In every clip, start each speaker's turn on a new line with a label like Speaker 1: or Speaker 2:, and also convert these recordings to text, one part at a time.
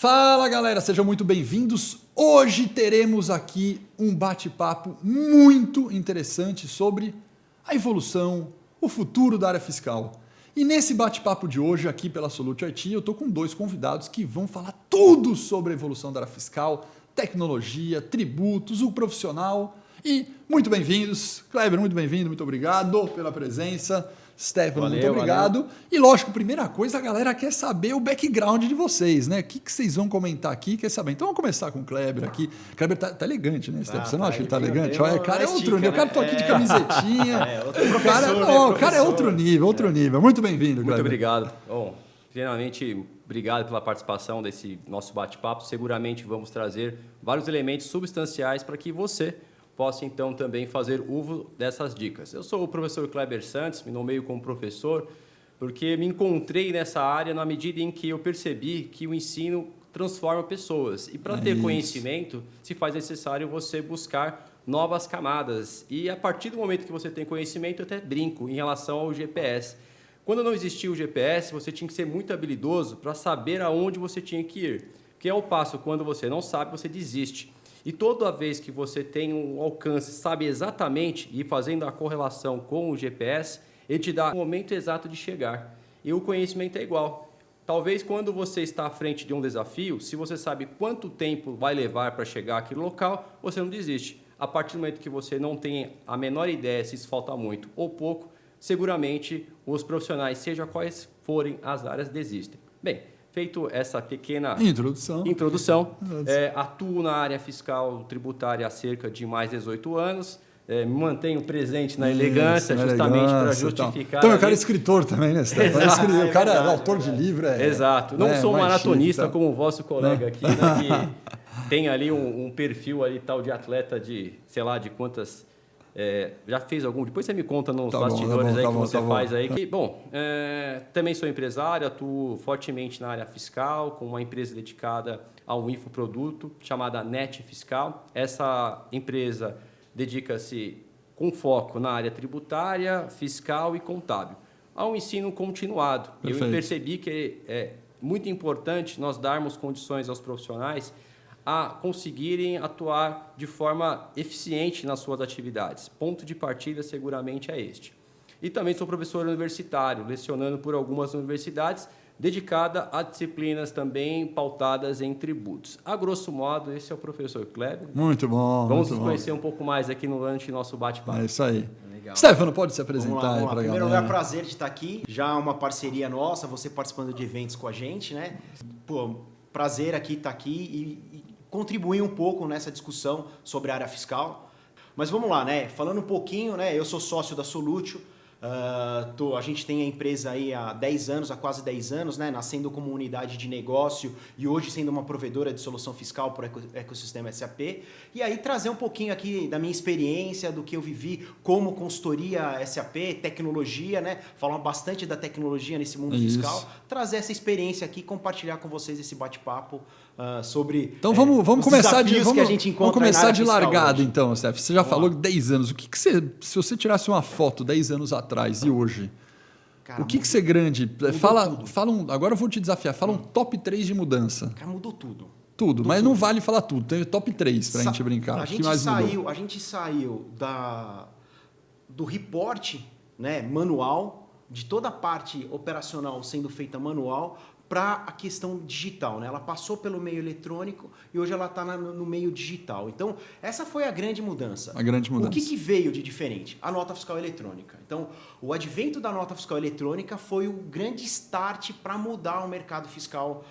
Speaker 1: Fala galera, sejam muito bem-vindos. Hoje teremos aqui um bate-papo muito interessante sobre a evolução, o futuro da área fiscal. E nesse bate-papo de hoje aqui pela Solute IT, eu estou com dois convidados que vão falar tudo sobre a evolução da área fiscal, tecnologia, tributos, o profissional. E muito bem-vindos. Kleber, muito bem-vindo, muito obrigado pela presença. Stefano, muito obrigado. Valeu. E lógico, primeira coisa, a galera quer saber o background de vocês, né? O que vocês vão comentar aqui, quer saber? Então vamos começar com o Kleber aqui. O Kleber tá elegante, né, Stefano? Você não acha que ele tá elegante? Olha, o cara é outro nível. O cara tá aqui de camisetinha. O cara é outro nível. Muito bem-vindo, Kleber.
Speaker 2: Muito obrigado. Bom, finalmente, obrigado pela participação desse nosso bate-papo. Seguramente vamos trazer vários elementos substanciais para que você possa, então, também fazer uso dessas dicas. Eu sou o professor Kleber Santos, me nomeio como professor, porque me encontrei nessa área na medida em que eu percebi que o ensino transforma pessoas. E para ter conhecimento, se faz necessário você buscar novas camadas. E a partir do momento que você tem conhecimento, eu até brinco em relação ao GPS. Quando não existia o GPS, você tinha que ser muito habilidoso para saber aonde você tinha que ir. Que é o passo, quando você não sabe, você desiste. E toda vez que você tem um alcance, sabe exatamente, e fazendo a correlação com o GPS, ele te dá o momento exato de chegar. E o conhecimento é igual. Talvez quando você está à frente de um desafio, se você sabe quanto tempo vai levar para chegar àquele local, você não desiste. A partir do momento que você não tem a menor ideia se isso falta muito ou pouco, seguramente os profissionais, seja quais forem as áreas, desistem. Bem, feito essa pequena introdução, atuo na área fiscal tributária há cerca de mais de 18 anos, me mantenho presente na elegância, justamente para justificar...
Speaker 1: Então, o cara é escritor também, né? O cara é autor de livro.
Speaker 2: Exato. Não sou maratonista como o vosso colega aqui, né, que tem ali um perfil ali tal de atleta de, sei lá, de quantas... já fez algum? Depois você me conta nos bastidores aí que você faz aí. Que, bom, também sou empresário, atuo fortemente na área fiscal, com uma empresa dedicada a um infoproduto chamada Net Fiscal. Essa empresa dedica-se com foco na área tributária, fiscal e contábil. Há um ensino continuado. Perfeito. Eu percebi que é muito importante nós darmos condições aos profissionais a conseguirem atuar de forma eficiente nas suas atividades. Ponto de partida seguramente é este. E também sou professor universitário, lecionando por algumas universidades, dedicada a disciplinas também pautadas em tributos. A grosso modo, esse é o professor Kleber.
Speaker 1: Muito bom.
Speaker 2: Vamos nos conhecer um pouco mais aqui durante nosso bate-papo.
Speaker 1: É isso aí. Legal. Stefano, pode se apresentar aí para a galera.
Speaker 3: Em primeiro lugar, prazer de estar aqui. Já uma parceria nossa, você participando de eventos com a gente, né? Pô, prazer aqui estar aqui e contribuir um pouco nessa discussão sobre a área fiscal. Mas vamos lá, né? Falando um pouquinho, né? Eu sou sócio da Solute. A gente tem a empresa aí há 10 anos, há quase 10 anos, né? Nascendo como unidade de negócio e hoje sendo uma provedora de solução fiscal para o ecossistema SAP. E aí trazer um pouquinho aqui da minha experiência, do que eu vivi como consultoria SAP, tecnologia, né? Falar bastante da tecnologia nesse mundo fiscal. Trazer essa experiência aqui e compartilhar com vocês esse bate-papo sobre
Speaker 1: então vamos começar
Speaker 3: que a gente encontra.
Speaker 1: Vamos começar de largada hoje. Então, Steph. Você já falou 10 anos. O que você, se você tirasse uma foto 10 anos atrás e hoje, cara, o que você grande... Agora eu vou te desafiar. Fala um top 3 de mudança.
Speaker 3: Cara, mudou tudo.
Speaker 1: Mas não vale falar tudo. Tem top 3 para a gente brincar.
Speaker 3: A gente saiu do report, né, manual, de toda a parte operacional sendo feita manual, para a questão digital, né? Ela passou pelo meio eletrônico e hoje ela está no meio digital. Então, essa foi a grande mudança. O que veio de diferente? A nota fiscal eletrônica. Então, o advento da nota fiscal eletrônica foi o grande start para mudar o mercado fiscal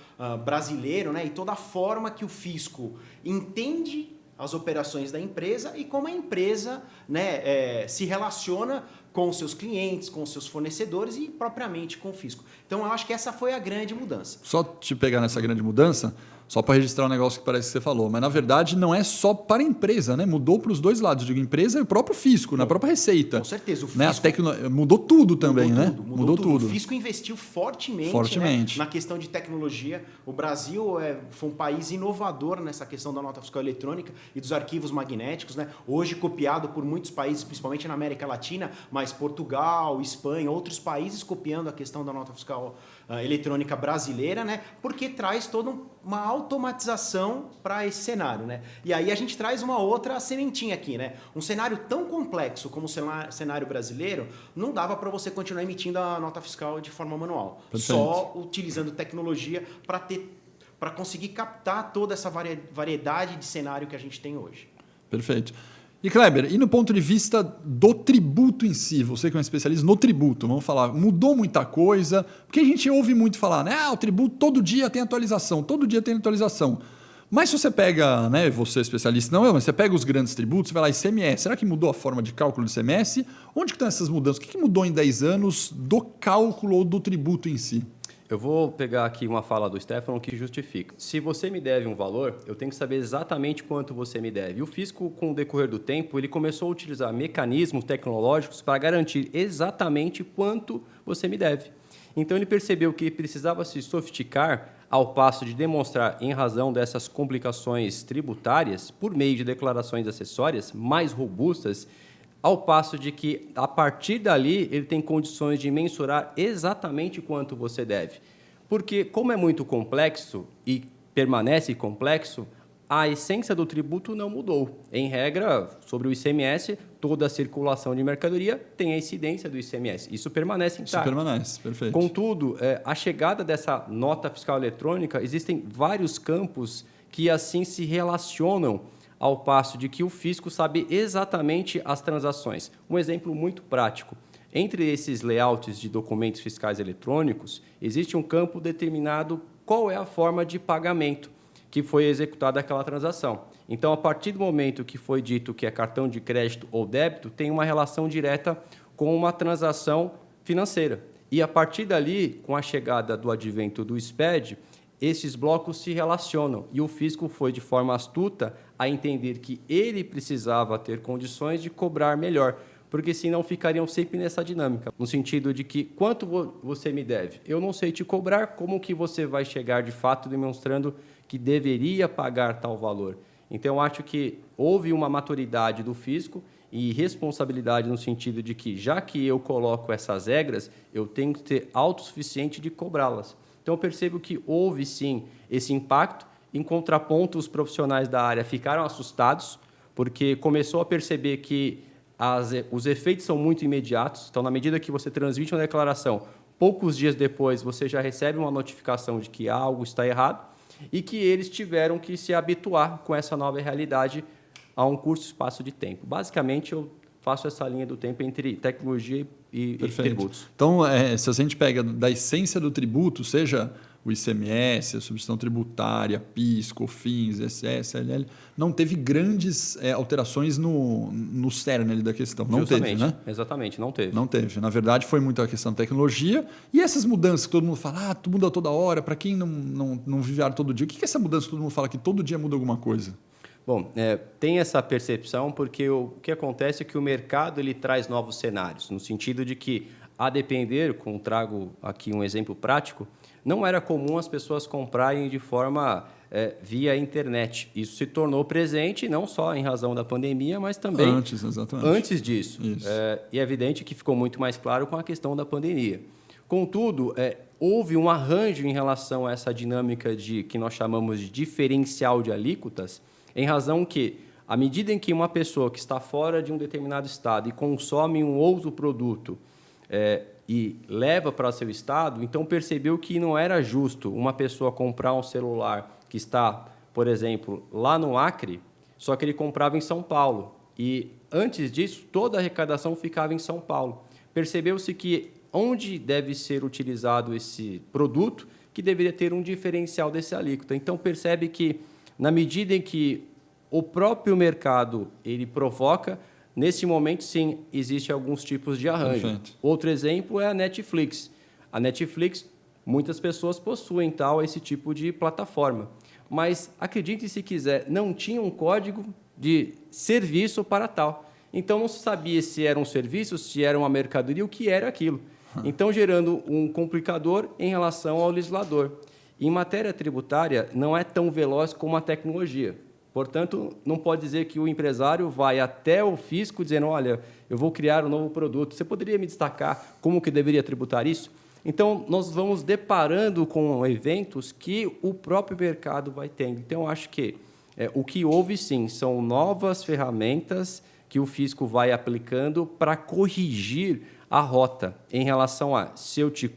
Speaker 3: brasileiro, né? E toda a forma que o fisco entende as operações da empresa e como a empresa, né, se relaciona com os seus clientes, com os seus fornecedores e propriamente com o fisco. Então, eu acho que essa foi a grande mudança.
Speaker 1: Só te pegar nessa grande mudança, só para registrar um negócio que parece que você falou, mas na verdade não é só para a empresa, né? Mudou para os dois lados, digo, empresa e o próprio fisco, na própria receita. Com
Speaker 3: certeza, o fisco...
Speaker 1: Né? Mudou tudo também,
Speaker 3: mudou tudo. O fisco investiu fortemente. Né? Na questão de tecnologia. O Brasil foi um país inovador nessa questão da nota fiscal eletrônica e dos arquivos magnéticos, né? Hoje copiado por muitos países, principalmente na América Latina, mas Portugal, Espanha, outros países copiando a questão da nota fiscal eletrônica brasileira, né? Porque traz toda uma automatização para esse cenário, né? E aí a gente traz uma outra sementinha aqui, né? Um cenário tão complexo como o cenário brasileiro, não dava para você continuar emitindo a nota fiscal de forma manual.
Speaker 1: Perfeito.
Speaker 3: Só utilizando tecnologia para conseguir captar toda essa variedade de cenário que a gente tem hoje.
Speaker 1: Perfeito. E Kleber, e no ponto de vista do tributo em si, você que é um especialista no tributo, vamos falar, mudou muita coisa? Porque a gente ouve muito falar, né? O tributo todo dia tem atualização, todo dia tem atualização. Mas se você pega, né, você é especialista, não, mas você pega os grandes tributos, você vai lá, ICMS, será que mudou a forma de cálculo do ICMS? Onde que estão essas mudanças? O que mudou em 10 anos do cálculo ou do tributo em si?
Speaker 2: Eu vou pegar aqui uma fala do Stefano que justifica. Se você me deve um valor, eu tenho que saber exatamente quanto você me deve. E o fisco, com o decorrer do tempo, ele começou a utilizar mecanismos tecnológicos para garantir exatamente quanto você me deve. Então, ele percebeu que precisava se sofisticar ao passo de demonstrar, em razão dessas complicações tributárias, por meio de declarações acessórias mais robustas, ao passo de que, a partir dali, ele tem condições de mensurar exatamente quanto você deve. Porque, como é muito complexo e permanece complexo, a essência do tributo não mudou. Em regra, sobre o ICMS, toda a circulação de mercadoria tem a incidência do ICMS. Isso permanece intacto.
Speaker 1: Isso permanece, perfeito.
Speaker 2: Contudo, a chegada dessa nota fiscal eletrônica, existem vários campos que assim se relacionam ao passo de que o fisco sabe exatamente as transações. Um exemplo muito prático. Entre esses layouts de documentos fiscais eletrônicos, existe um campo determinado qual é a forma de pagamento que foi executada aquela transação. Então, a partir do momento que foi dito que é cartão de crédito ou débito, tem uma relação direta com uma transação financeira. E, a partir dali, com a chegada do advento do SPED, esses blocos se relacionam e o fisco foi, de forma astuta, a entender que ele precisava ter condições de cobrar melhor, porque senão ficariam sempre nessa dinâmica, no sentido de que quanto você me deve? Eu não sei te cobrar, como que você vai chegar de fato demonstrando que deveria pagar tal valor? Então, eu acho que houve uma maturidade do fisco e responsabilidade no sentido de que, já que eu coloco essas regras, eu tenho que ter autossuficiente de cobrá-las. Então, eu percebo que houve, sim, esse impacto. Em contraponto, os profissionais da área ficaram assustados, porque começou a perceber que os efeitos são muito imediatos. Então, na medida que você transmite uma declaração, poucos dias depois você já recebe uma notificação de que algo está errado e que eles tiveram que se habituar com essa nova realidade a um curto espaço de tempo. Basicamente, eu faço essa linha do tempo entre tecnologia e tributos.
Speaker 1: Então, se a gente pega da essência do tributo, seja o ICMS, a substituição tributária, PIS, COFINS, ISS, LL, não teve grandes alterações no cerne da questão. Não
Speaker 2: Justamente,
Speaker 1: teve, né?
Speaker 2: Exatamente, não teve.
Speaker 1: Não teve. Na verdade, foi muito a questão da tecnologia. E essas mudanças que todo mundo fala, tudo muda toda hora, para quem não vive a área todo dia, o que é essa mudança que todo mundo fala que todo dia muda alguma coisa?
Speaker 2: Bom, tem essa percepção porque o que acontece é que o mercado ele traz novos cenários, no sentido de que, a depender, trago aqui um exemplo prático, não era comum as pessoas comprarem de forma via internet. Isso se tornou presente não só em razão da pandemia, mas também antes disso. E é evidente que ficou muito mais claro com a questão da pandemia. Contudo, houve um arranjo em relação a essa dinâmica que nós chamamos de diferencial de alíquotas, em razão que, à medida em que uma pessoa que está fora de um determinado estado e consome um outro produto e leva para seu estado, então percebeu que não era justo uma pessoa comprar um celular que está, por exemplo, lá no Acre, só que ele comprava em São Paulo. E, antes disso, toda a arrecadação ficava em São Paulo. Percebeu-se que onde deve ser utilizado esse produto, que deveria ter um diferencial desse alíquota. Então, percebe que, na medida em que o próprio mercado ele provoca, nesse momento, sim, existe alguns tipos de arranjo.
Speaker 1: Perfeito.
Speaker 2: Outro exemplo é a Netflix. A Netflix, muitas pessoas possuem esse tipo de plataforma. Mas, acredite se quiser, não tinha um código de serviço para tal. Então, não se sabia se era um serviço, se era uma mercadoria, o que era aquilo. Então, gerando um complicador em relação ao legislador. Em matéria tributária, não é tão veloz como a tecnologia. Portanto, não pode dizer que o empresário vai até o fisco dizendo, olha, eu vou criar um novo produto. Você poderia me destacar como que deveria tributar isso? Então, nós vamos deparando com eventos que o próprio mercado vai tendo. Então, eu acho que o que houve, sim, são novas ferramentas que o fisco vai aplicando para corrigir a rota em relação a se eu te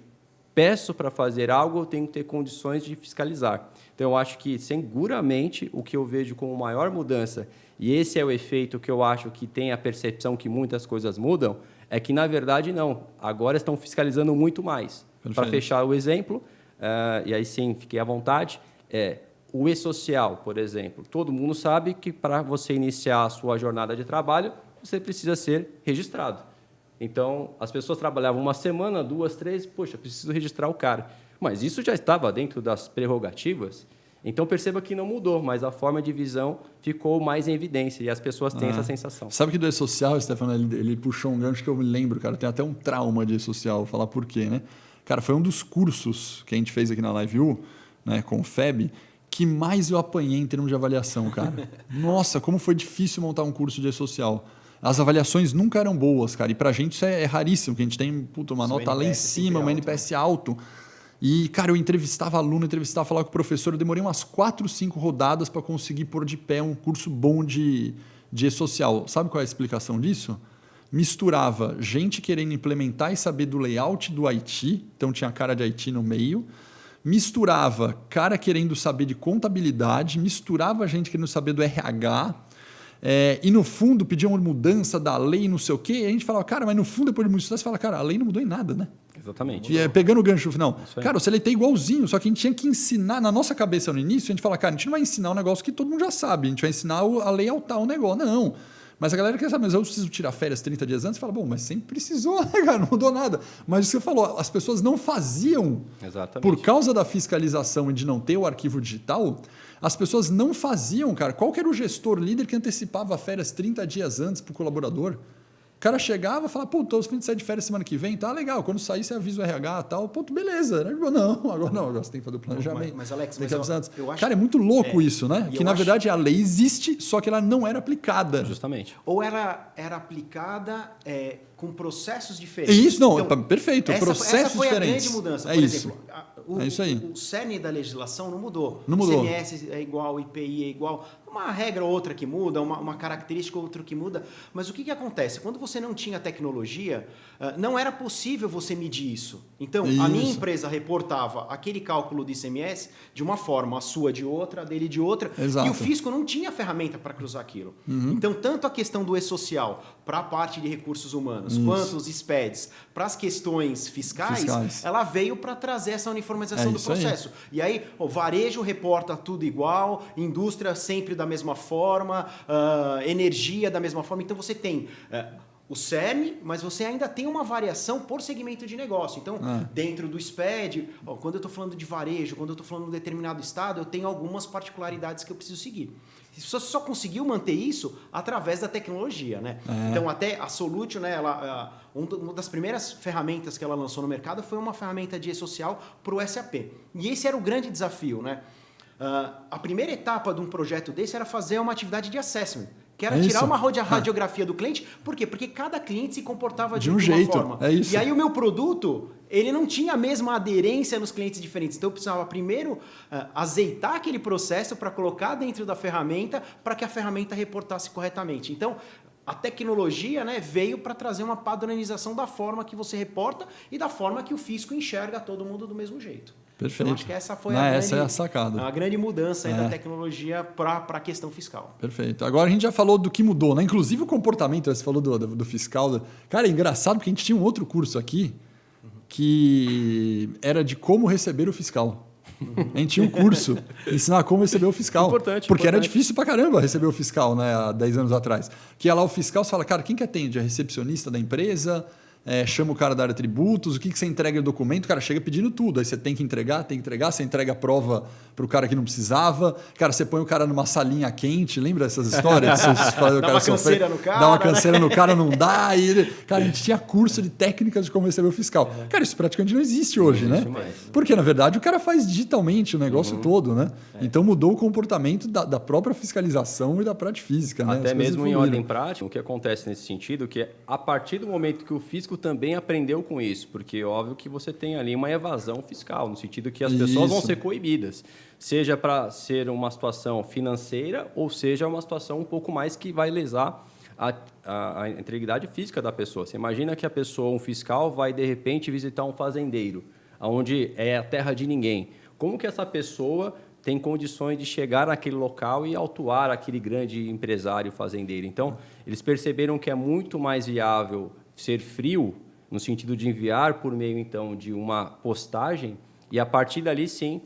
Speaker 2: peço para fazer algo, eu tenho que ter condições de fiscalizar. Então, eu acho que, seguramente, o que eu vejo como maior mudança, e esse é o efeito que eu acho que tem a percepção que muitas coisas mudam, é que, na verdade, não. Agora estão fiscalizando muito mais. Para fechar o exemplo, e aí sim, fiquei à vontade, o e-social, por exemplo. Todo mundo sabe que para você iniciar a sua jornada de trabalho, você precisa ser registrado. Então, as pessoas trabalhavam uma semana, 2, 3, poxa, preciso registrar o cara. Mas isso já estava dentro das prerrogativas. Então, perceba que não mudou, mas a forma de visão ficou mais em evidência e as pessoas têm essa sensação.
Speaker 1: Sabe que do e-social, Stefano, ele puxou um gancho que eu me lembro, cara. Tem até um trauma de e-social, vou falar por quê, né? Cara, foi um dos cursos que a gente fez aqui na LiveU, né, com o FEB, que mais eu apanhei em termos de avaliação, cara. Nossa, como foi difícil montar um curso de e-social. As avaliações nunca eram boas, cara. E pra gente isso é raríssimo, que a gente tem uma nota lá em cima, uma NPS alto. E, cara, eu entrevistava aluno, falava com o professor, eu demorei umas 4, 5 rodadas para conseguir pôr de pé um curso bom de e-social. Sabe qual é a explicação disso? Misturava gente querendo implementar e saber do layout do IT, então tinha cara de IT no meio, misturava cara querendo saber de contabilidade, misturava gente querendo saber do RH, e no fundo pediam uma mudança da lei, não sei o quê, e a gente falava, cara, mas no fundo depois de muito estudar, você fala, cara, a lei não mudou em nada, né?
Speaker 2: Exatamente.
Speaker 1: E pegando o gancho no final, cara, você leitei igualzinho, só que a gente tinha que ensinar, na nossa cabeça no início, a gente fala, cara, a gente não vai ensinar um negócio que todo mundo já sabe, a gente vai ensinar a layoutar o negócio. Não. Mas a galera quer saber, mas eu preciso tirar férias 30 dias antes, fala, bom, mas sempre precisou, né, cara? Não mudou nada. Mas o que você falou, as pessoas não faziam, por causa da fiscalização e de não ter o arquivo digital, as pessoas não faziam, cara. Qual que era o gestor líder que antecipava férias 30 dias antes para o colaborador? O cara chegava e falava, pô, tô afim de sair de férias semana que vem, tá legal, quando sair você avisa o RH e tal, pô, beleza. Não, agora você tem que fazer o planejamento.
Speaker 3: Mas Alex,
Speaker 1: eu acho... Cara, é muito louco isso, né? Que na verdade a lei existe, só que ela não era aplicada.
Speaker 2: Justamente.
Speaker 3: Ou era aplicada com processos diferentes.
Speaker 1: Isso, não, então, perfeito, processos diferentes. Essa foi a
Speaker 3: grande mudança. Por exemplo, o cerne da legislação não mudou.
Speaker 1: Não mudou.
Speaker 3: O CMS é igual, o IPI é igual. Uma regra ou outra que muda, uma característica ou outra que muda. Mas o que acontece? Quando você não tinha tecnologia, não era possível você medir isso. Então, a minha empresa reportava aquele cálculo de ICMS de uma forma, a sua de outra, a dele de outra.
Speaker 1: Exato.
Speaker 3: E o fisco não tinha ferramenta para cruzar aquilo. Então, tanto a questão do e-social para a parte de recursos humanos, quanto os SPEDs para as questões fiscais, ela veio para trazer essa uniformização do processo. E aí, o varejo reporta tudo igual, indústria sempre da mesma forma, energia da mesma forma. Então, você tem o cerne, mas você ainda tem uma variação por segmento de negócio. Então, dentro do SPED, quando eu estou falando de varejo, quando eu estou falando de um determinado estado, eu tenho algumas particularidades que eu preciso seguir. Você só conseguiu manter isso através da tecnologia, né? Então, até a Solutio, né, uma das primeiras ferramentas que ela lançou no mercado foi uma ferramenta de e-social para o SAP. E esse era o grande desafio, né? A primeira etapa de um projeto desse era fazer uma atividade de assessment, que era tirar uma radiografia do cliente. Por quê? Porque cada cliente se comportava de uma forma. E aí o meu produto, ele não tinha a mesma aderência nos clientes diferentes. Então eu precisava primeiro azeitar aquele processo para colocar dentro da ferramenta para que a ferramenta reportasse corretamente. Então, a tecnologia, né, veio para trazer uma padronização da forma que você reporta e da forma que o fisco enxerga todo mundo do mesmo jeito.
Speaker 1: Perfeito.
Speaker 3: Então, acho que essa foi
Speaker 1: essa é a sacada.
Speaker 3: A grande mudança aí da tecnologia para a questão fiscal.
Speaker 1: Perfeito. Agora a gente já falou do que mudou, né? Inclusive o comportamento, você falou do fiscal. Cara, é engraçado porque a gente tinha um outro curso aqui que era de como receber o fiscal. A gente tinha um curso ensinar como receber o fiscal. Porque era difícil pra caramba receber o fiscal, né, há 10 anos atrás. Que ia lá o fiscal, você fala, cara, quem que atende? A recepcionista da empresa? Chama o cara da área de tributos, o que você entrega no documento, o cara chega pedindo tudo, aí você tem que entregar, você entrega a prova para o cara que não precisava, cara, você põe o cara numa salinha quente, lembra dessas histórias?
Speaker 3: Dá uma canseira no cara.
Speaker 1: Dá uma canseira no cara, não dá, cara, a gente tinha curso de técnicas de como receber o fiscal. Cara, isso praticamente não existe hoje, né? Porque, na verdade, o cara faz digitalmente o negócio todo, né? Então mudou o comportamento da própria fiscalização e da prática física, né?
Speaker 2: Até mesmo em ordem prática, o que acontece nesse sentido, que a partir do momento que o fisco fisco também aprendeu com isso, porque óbvio que você tem ali uma evasão fiscal, no sentido que as pessoas vão ser coibidas, seja para ser uma situação financeira ou seja uma situação um pouco mais que vai lesar a integridade física da pessoa. Você imagina que a pessoa, um fiscal, vai de repente visitar um fazendeiro, onde é a terra de ninguém. Como que essa pessoa tem condições de chegar naquele local e autuar aquele grande empresário fazendeiro? Então, eles perceberam que é muito mais viável ser frio, no sentido de enviar por meio, então, de uma postagem, e a partir dali, sim,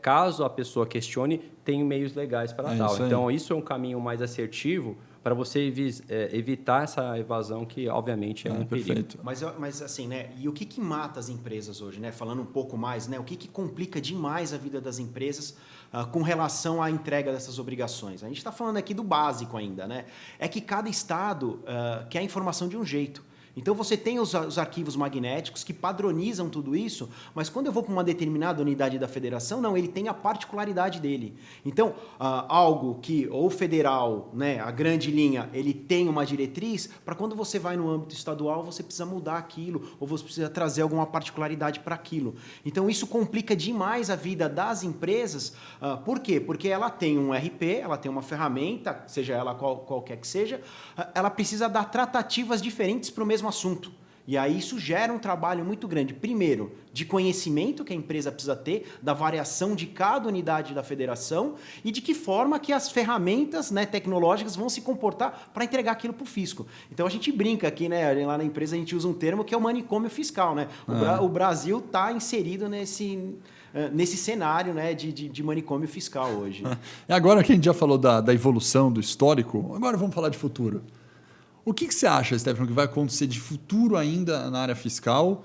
Speaker 2: caso a pessoa questione, tem meios legais para tal. Então, isso é um caminho mais assertivo para você evitar essa evasão que, obviamente, é um perigo.
Speaker 3: Mas assim, né? E o que mata as empresas hoje, né? Falando um pouco mais, né? O que complica demais a vida das empresas com relação à entrega dessas obrigações? A gente está falando aqui do básico ainda, né? É que cada estado quer a informação de um jeito. Então, você tem os arquivos magnéticos que padronizam tudo isso, mas quando eu vou para uma determinada unidade da federação, não, ele tem a particularidade dele. Então, algo que, ou federal, né, a grande linha, ele tem uma diretriz, para quando você vai no âmbito estadual, você precisa mudar aquilo, ou você precisa trazer alguma particularidade para aquilo. Então, isso complica demais a vida das empresas. Por quê? Porque ela tem um RP, ela tem uma ferramenta, seja ela qualquer que seja, ela precisa dar tratativas diferentes para o mesmo assunto. E aí isso gera um trabalho muito grande, primeiro, de conhecimento que a empresa precisa ter, da variação de cada unidade da federação e de que forma que as ferramentas, né, tecnológicas vão se comportar para entregar aquilo para o fisco. Então a gente brinca aqui, né, lá na empresa a gente usa um termo que é o manicômio fiscal. Né? O Brasil está inserido nesse cenário, né, de manicômio fiscal hoje.
Speaker 1: E agora que a gente já falou da evolução, do histórico, agora vamos falar de futuro. O que você acha, Stefano, que vai acontecer de futuro ainda na área fiscal,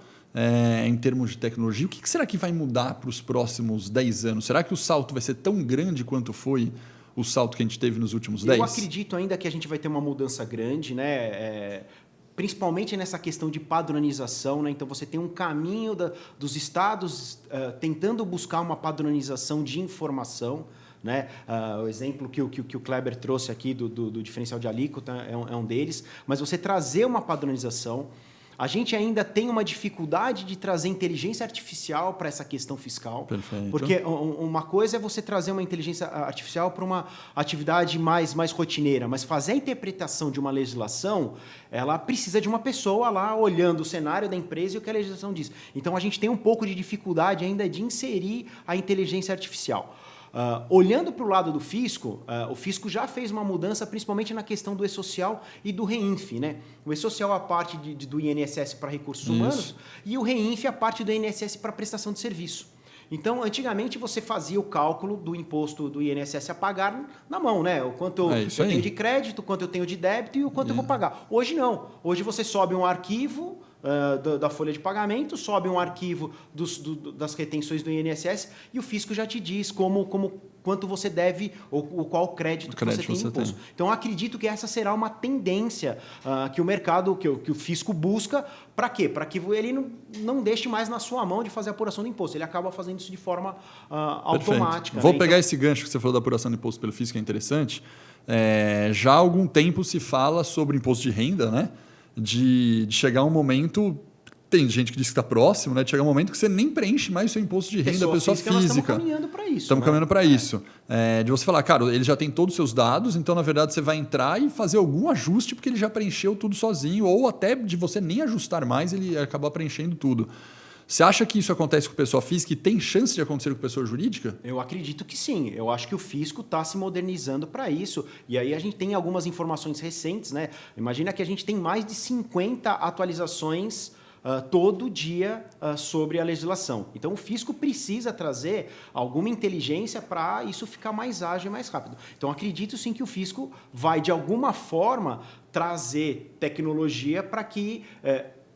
Speaker 1: em termos de tecnologia? O que será que vai mudar para os próximos 10 anos? Será que o salto vai ser tão grande quanto foi o salto que a gente teve nos últimos 10?
Speaker 3: Eu acredito ainda que a gente vai ter uma mudança grande, né? Principalmente nessa questão de padronização. Né? Então, você tem um caminho dos estados tentando buscar uma padronização de informação. Né? O exemplo que o Kleber trouxe aqui do diferencial de alíquota é um deles, mas você trazer uma padronização. A gente ainda tem uma dificuldade de trazer inteligência artificial para essa questão fiscal.
Speaker 1: Perfeito.
Speaker 3: Porque uma coisa é você trazer uma inteligência artificial para uma atividade mais rotineira, mas fazer a interpretação de uma legislação, ela precisa de uma pessoa lá olhando o cenário da empresa e o que a legislação diz. Então, a gente tem um pouco de dificuldade ainda de inserir a inteligência artificial. Olhando para o lado do fisco, o fisco já fez uma mudança, principalmente na questão do E-Social e do REINF. Né? O E-Social é a parte do INSS para recursos humanos e o REINF é a parte do INSS para prestação de serviço. Então, antigamente, você fazia o cálculo do imposto do INSS a pagar na mão, né? O quanto eu tenho de crédito, o quanto eu tenho de débito e o quanto eu vou pagar. Hoje não. Hoje você sobe um arquivo da folha de pagamento, sobe um arquivo das retenções do INSS e o fisco já te diz quanto você deve ou qual crédito que você tem no imposto. Então, eu acredito que essa será uma tendência que o mercado, que o fisco busca. Para quê? Para que ele não deixe mais na sua mão de fazer a apuração do imposto. Ele acaba fazendo isso de forma automática.
Speaker 1: Vou pegar esse gancho que você falou da apuração do imposto pelo fisco, que é interessante. Já há algum tempo se fala sobre imposto de renda, né? De chegar um momento, tem gente que diz que está próximo, né? De chegar um momento que você nem preenche mais o seu imposto de renda da pessoa física. Nós estamos
Speaker 3: caminhando para isso.
Speaker 1: Estamos caminhando para isso. De você falar, cara, ele já tem todos os seus dados, então, na verdade, você vai entrar e fazer algum ajuste porque ele já preencheu tudo sozinho, ou até de você nem ajustar mais, ele acabar preenchendo tudo. Você acha que isso acontece com pessoa física e tem chance de acontecer com pessoa jurídica?
Speaker 3: Eu acredito que sim. Eu acho que o fisco está se modernizando para isso. E aí a gente tem algumas informações recentes. Né? Imagina que a gente tem mais de 50 atualizações todo dia sobre a legislação. Então, o fisco precisa trazer alguma inteligência para isso ficar mais ágil e mais rápido. Então, acredito sim que o fisco vai, de alguma forma, trazer tecnologia para que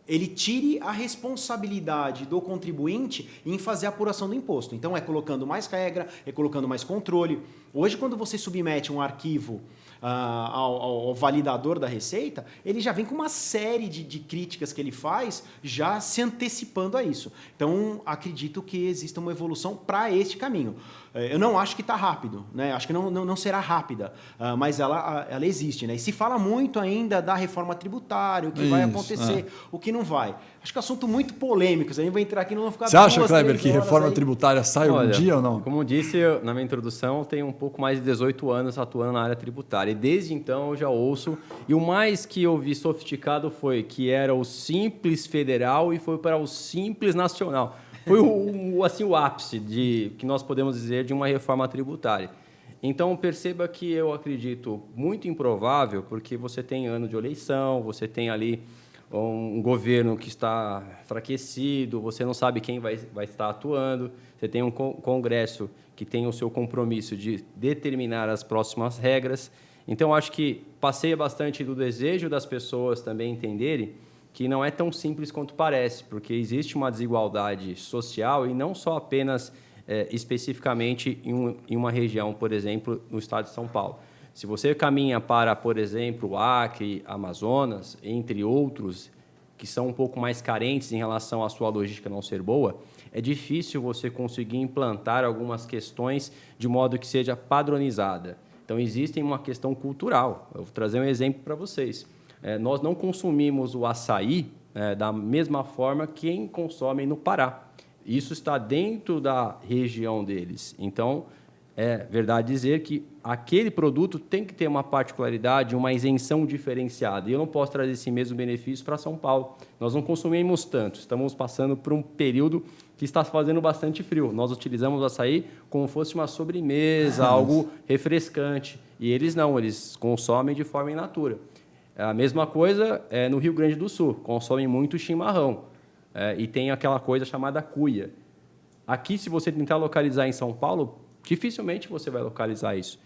Speaker 3: ele tire a responsabilidade do contribuinte em fazer a apuração do imposto. Então, é colocando mais regra, é colocando mais controle. Hoje, quando você submete um arquivo ao validador da Receita, ele já vem com uma série de críticas que ele faz, já se antecipando a isso. Então, acredito que exista uma evolução para este caminho. Eu não acho que está rápido, né? Acho que não será rápida, mas ela existe. Né? E se fala muito ainda da reforma tributária, o que vai acontecer, o que não vai. Acho que é um assunto muito polêmico. A gente vai entrar aqui e não vai ficar...
Speaker 1: Você acha, Kleber, que reforma tributária sai algum dia ou não?
Speaker 2: Como disse na minha introdução, eu tenho um pouco mais de 18 anos atuando na área tributária. E desde então eu já ouço. E o mais que eu vi sofisticado foi que era o Simples Federal e foi para o Simples Nacional. Foi o ápice que nós podemos dizer de uma reforma tributária. Então, perceba que eu acredito muito improvável, porque você tem ano de eleição, você tem ali um governo que está enfraquecido, você não sabe quem vai estar atuando, você tem um Congresso que tem o seu compromisso de determinar as próximas regras. Então, acho que passeia bastante do desejo das pessoas também entenderem que não é tão simples quanto parece, porque existe uma desigualdade social e não só apenas especificamente em uma região, por exemplo, no estado de São Paulo. Se você caminha para, por exemplo, Acre, Amazonas, entre outros, que são um pouco mais carentes em relação à sua logística não ser boa, é difícil você conseguir implantar algumas questões de modo que seja padronizada. Então, existe uma questão cultural. Eu vou trazer um exemplo para vocês. Nós não consumimos o açaí da mesma forma que quem consome no Pará. Isso está dentro da região deles. Então, é verdade dizer que aquele produto tem que ter uma particularidade, uma isenção diferenciada. E eu não posso trazer esse mesmo benefício para São Paulo. Nós não consumimos tanto. Estamos passando por um período que está fazendo bastante frio. Nós utilizamos o açaí como se fosse uma sobremesa, algo refrescante. E eles não, eles consomem de forma in natura. A mesma coisa no Rio Grande do Sul, consomem muito chimarrão. E tem aquela coisa chamada cuia. Aqui, se você tentar localizar em São Paulo, dificilmente você vai localizar isso.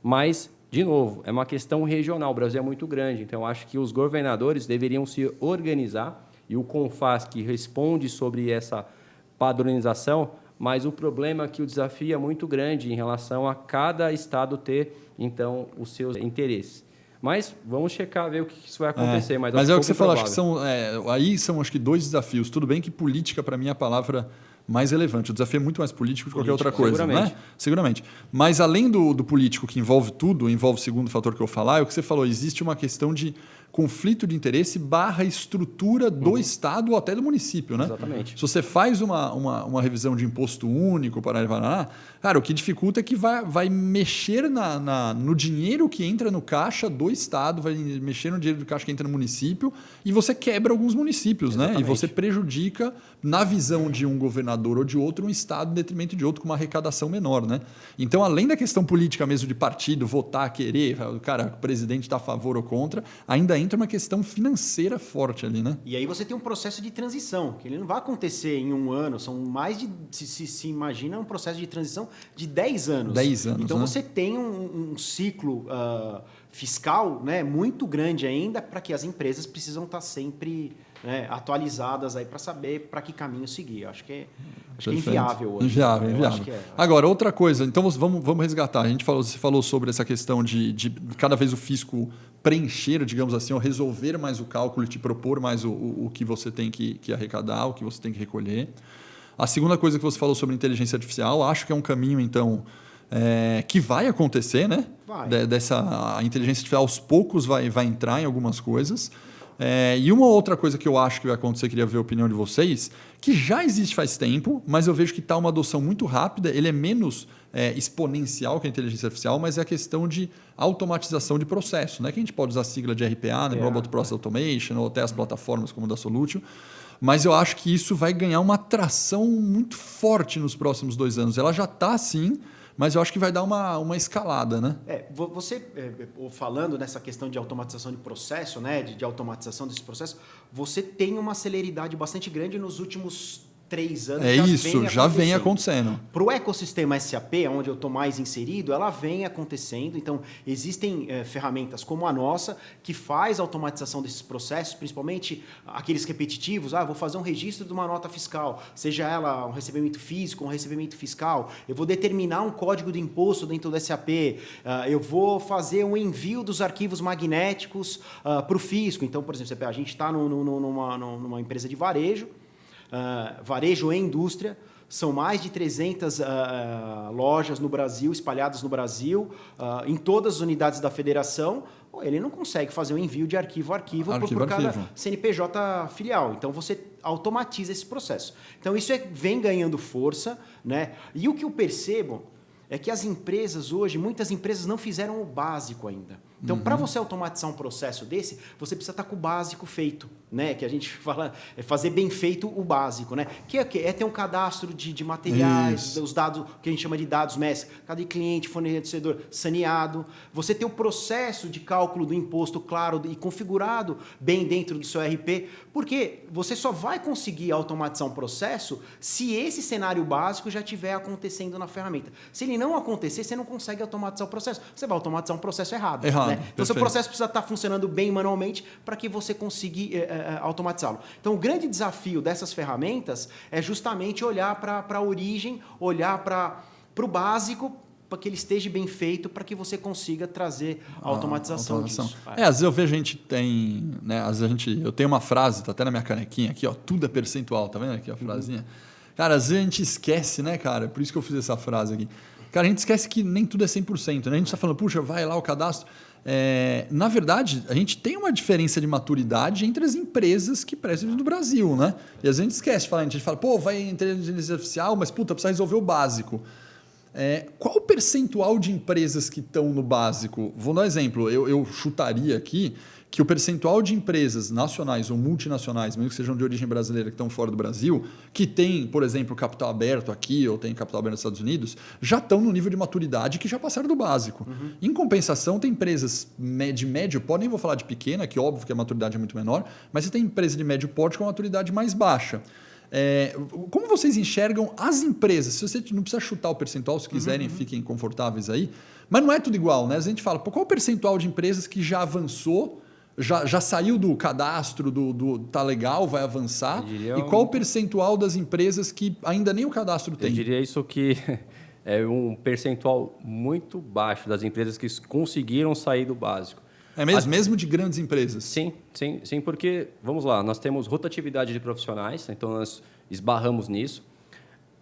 Speaker 2: Mas, de novo, é uma questão regional. O Brasil é muito grande, então eu acho que os governadores deveriam se organizar e o CONFAS que responde sobre essa padronização, mas o problema é que o desafio é muito grande em relação a cada estado ter, então, os seus interesses. Mas vamos checar, ver o que isso vai acontecer.
Speaker 1: Mas é o que você falou, acho que aí são acho que 2 desafios. Tudo bem que política, para mim, é a palavra mais relevante. O desafio é muito mais político do que qualquer outra coisa.
Speaker 2: Seguramente.
Speaker 1: Né? Seguramente. Mas além do político, que envolve tudo, envolve o segundo fator que eu vou falar, é o que você falou, existe uma questão de conflito de interesse / estrutura do Estado ou até do município. Né?
Speaker 2: Exatamente.
Speaker 1: Se você faz uma revisão de imposto único, cara, o que dificulta é que vai mexer no dinheiro que entra no caixa do Estado, vai mexer no dinheiro do caixa que entra no município e você quebra alguns municípios. Né? E você prejudica, na visão de um governador ou de outro, um Estado em detrimento de outro com uma arrecadação menor. Né? Então, além da questão política mesmo de partido, votar, querer, o presidente está a favor ou contra, ainda entra uma questão financeira forte ali, né?
Speaker 3: E aí você tem um processo de transição, que ele não vai acontecer em um ano, são mais de, se imagina, um processo de transição de 10 anos.
Speaker 1: 10 anos,
Speaker 3: então
Speaker 1: né?
Speaker 3: você tem um ciclo fiscal, né, muito grande ainda, para que as empresas precisam estar sempre atualizadas aí para saber para que caminho seguir. Acho que é inviável hoje.
Speaker 1: Inviável. Agora, outra coisa, então vamos resgatar. Você falou sobre essa questão de cada vez o fisco preencher, digamos assim, ou resolver mais o cálculo e te propor mais o que você tem que arrecadar, o que você tem que recolher. A segunda coisa que você falou sobre inteligência artificial, acho que é um caminho, então, que vai acontecer, né? A inteligência artificial aos poucos vai entrar em algumas coisas. E uma outra coisa que eu acho que vai acontecer, queria ver a opinião de vocês, que já existe faz tempo, mas eu vejo que está uma adoção muito rápida, ele é menos exponencial que a inteligência artificial, mas é a questão de automatização de processo, né? Que a gente pode usar a sigla de RPA, né? Robot Process Automation, ou até as plataformas como a da Solutio, mas eu acho que isso vai ganhar uma tração muito forte nos próximos 2 anos. Ela já está assim, mas eu acho que vai dar uma escalada, né?
Speaker 3: Você, falando nessa questão de automatização de processo, né, de automatização desse processo, você tem uma celeridade bastante grande nos últimos 3 anos
Speaker 1: já vem acontecendo.
Speaker 3: Para o ecossistema SAP, onde eu estou mais inserido, ela vem acontecendo. Então, existem ferramentas como a nossa, que faz a automatização desses processos, principalmente aqueles repetitivos. Vou fazer um registro de uma nota fiscal, seja ela um recebimento físico, um recebimento fiscal. Eu vou determinar um código de imposto dentro do SAP. Eu vou fazer um envio dos arquivos magnéticos para o fisco. Então, por exemplo, a gente está numa empresa de varejo, varejo e indústria, são mais de 300 lojas no Brasil, espalhadas no Brasil, em todas as unidades da federação. Ele não consegue fazer um envio de arquivo a arquivo por cada CNPJ filial. Então, você automatiza esse processo. Então, isso vem ganhando força, né? E o que eu percebo é que as empresas hoje, muitas empresas não fizeram o básico ainda. Então, para você automatizar um processo desse, você precisa estar com o básico feito, né? Que a gente fala, é fazer bem feito o básico, né? Que é ter um cadastro de materiais, os dados, que a gente chama de dados mestres, cada cliente, fornecedor saneado. Você ter o processo de cálculo do imposto claro e configurado bem dentro do seu RP, porque você só vai conseguir automatizar um processo se esse cenário básico já estiver acontecendo na ferramenta. Se ele não acontecer, você não consegue automatizar o processo. Você vai automatizar um processo errado. Né? Então, seu processo precisa estar funcionando bem manualmente para que você consiga automatizá-lo. Então, o grande desafio dessas ferramentas é justamente olhar para a origem, olhar para o básico, para que ele esteja bem feito, para que você consiga trazer a automatização disso.
Speaker 1: Às vezes eu vejo a gente tem... Né, às vezes eu tenho uma frase, está até na minha canequinha aqui, ó, tudo é percentual, tá vendo aqui a frasinha? Cara, às vezes a gente esquece, né, cara? Por isso que eu fiz essa frase aqui. Cara, a gente esquece que nem tudo é 100%, né? A gente está falando, puxa, vai lá o cadastro. Na verdade, a gente tem uma diferença de maturidade entre as empresas que prestam no Brasil, né? E às vezes a gente esquece de falar, a gente fala, pô, vai inteligência artificial, mas puta, precisa resolver o básico. Qual o percentual de empresas que estão no básico? Vou dar um exemplo, eu chutaria aqui que o percentual de empresas nacionais ou multinacionais, mesmo que sejam de origem brasileira, que estão fora do Brasil, que tem, por exemplo, capital aberto aqui ou tem capital aberto nos Estados Unidos, já estão no nível de maturidade que já passaram do básico. Em compensação, tem empresas de médio porte, nem vou falar de pequena, que óbvio que a maturidade é muito menor, mas você tem empresa de médio porte com maturidade mais baixa. Como vocês enxergam as empresas? Se você não precisa chutar o percentual, se quiserem, fiquem confortáveis aí, mas não é tudo igual, né? A gente fala, qual é o percentual de empresas que já avançou, já saiu do cadastro, tá legal, vai avançar, e qual o percentual das empresas que ainda nem o cadastro tem?
Speaker 2: Eu diria isso que é um percentual muito baixo das empresas que conseguiram sair do básico.
Speaker 1: É mesmo de grandes empresas?
Speaker 2: Sim, porque, vamos lá, nós temos rotatividade de profissionais, então nós esbarramos nisso.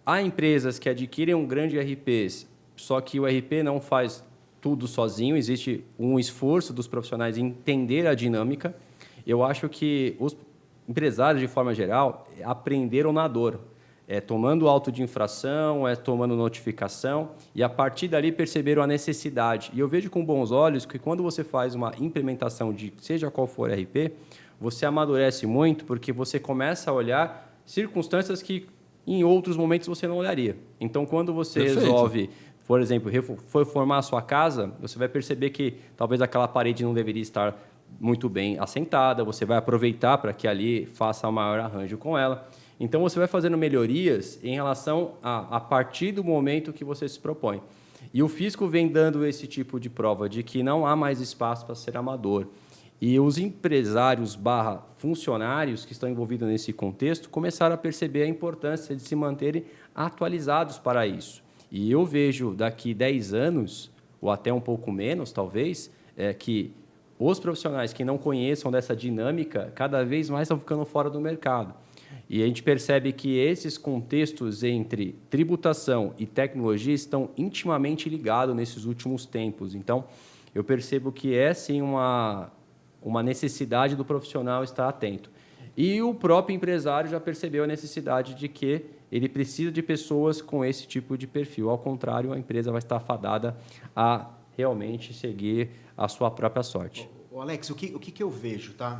Speaker 2: Há empresas que adquirem um grande RP, só que o RP não faz tudo sozinho, existe um esforço dos profissionais em entender a dinâmica. Eu acho que os empresários, de forma geral, aprenderam na dor. Tomando auto de infração, tomando notificação, e a partir dali perceberam a necessidade. E eu vejo com bons olhos que quando você faz uma implementação de seja qual for RP, você amadurece muito, porque você começa a olhar circunstâncias que em outros momentos você não olharia. Então, quando você resolve, por exemplo, reformar a sua casa, você vai perceber que talvez aquela parede não deveria estar muito bem assentada, você vai aproveitar para que ali faça o maior arranjo com ela. Então, você vai fazendo melhorias em relação a partir do momento que você se propõe. E o fisco vem dando esse tipo de prova de que não há mais espaço para ser amador. E os empresários / funcionários que estão envolvidos nesse contexto começaram a perceber a importância de se manterem atualizados para isso. E eu vejo daqui 10 anos, ou até um pouco menos, talvez, que os profissionais que não conheçam dessa dinâmica cada vez mais estão ficando fora do mercado. E a gente percebe que esses contextos entre tributação e tecnologia estão intimamente ligados nesses últimos tempos. Então, eu percebo que é, sim, uma necessidade do profissional estar atento. E o próprio empresário já percebeu a necessidade de que ele precisa de pessoas com esse tipo de perfil. Ao contrário, a empresa vai estar fadada a realmente seguir a sua própria sorte.
Speaker 3: Alex, o que eu vejo, tá?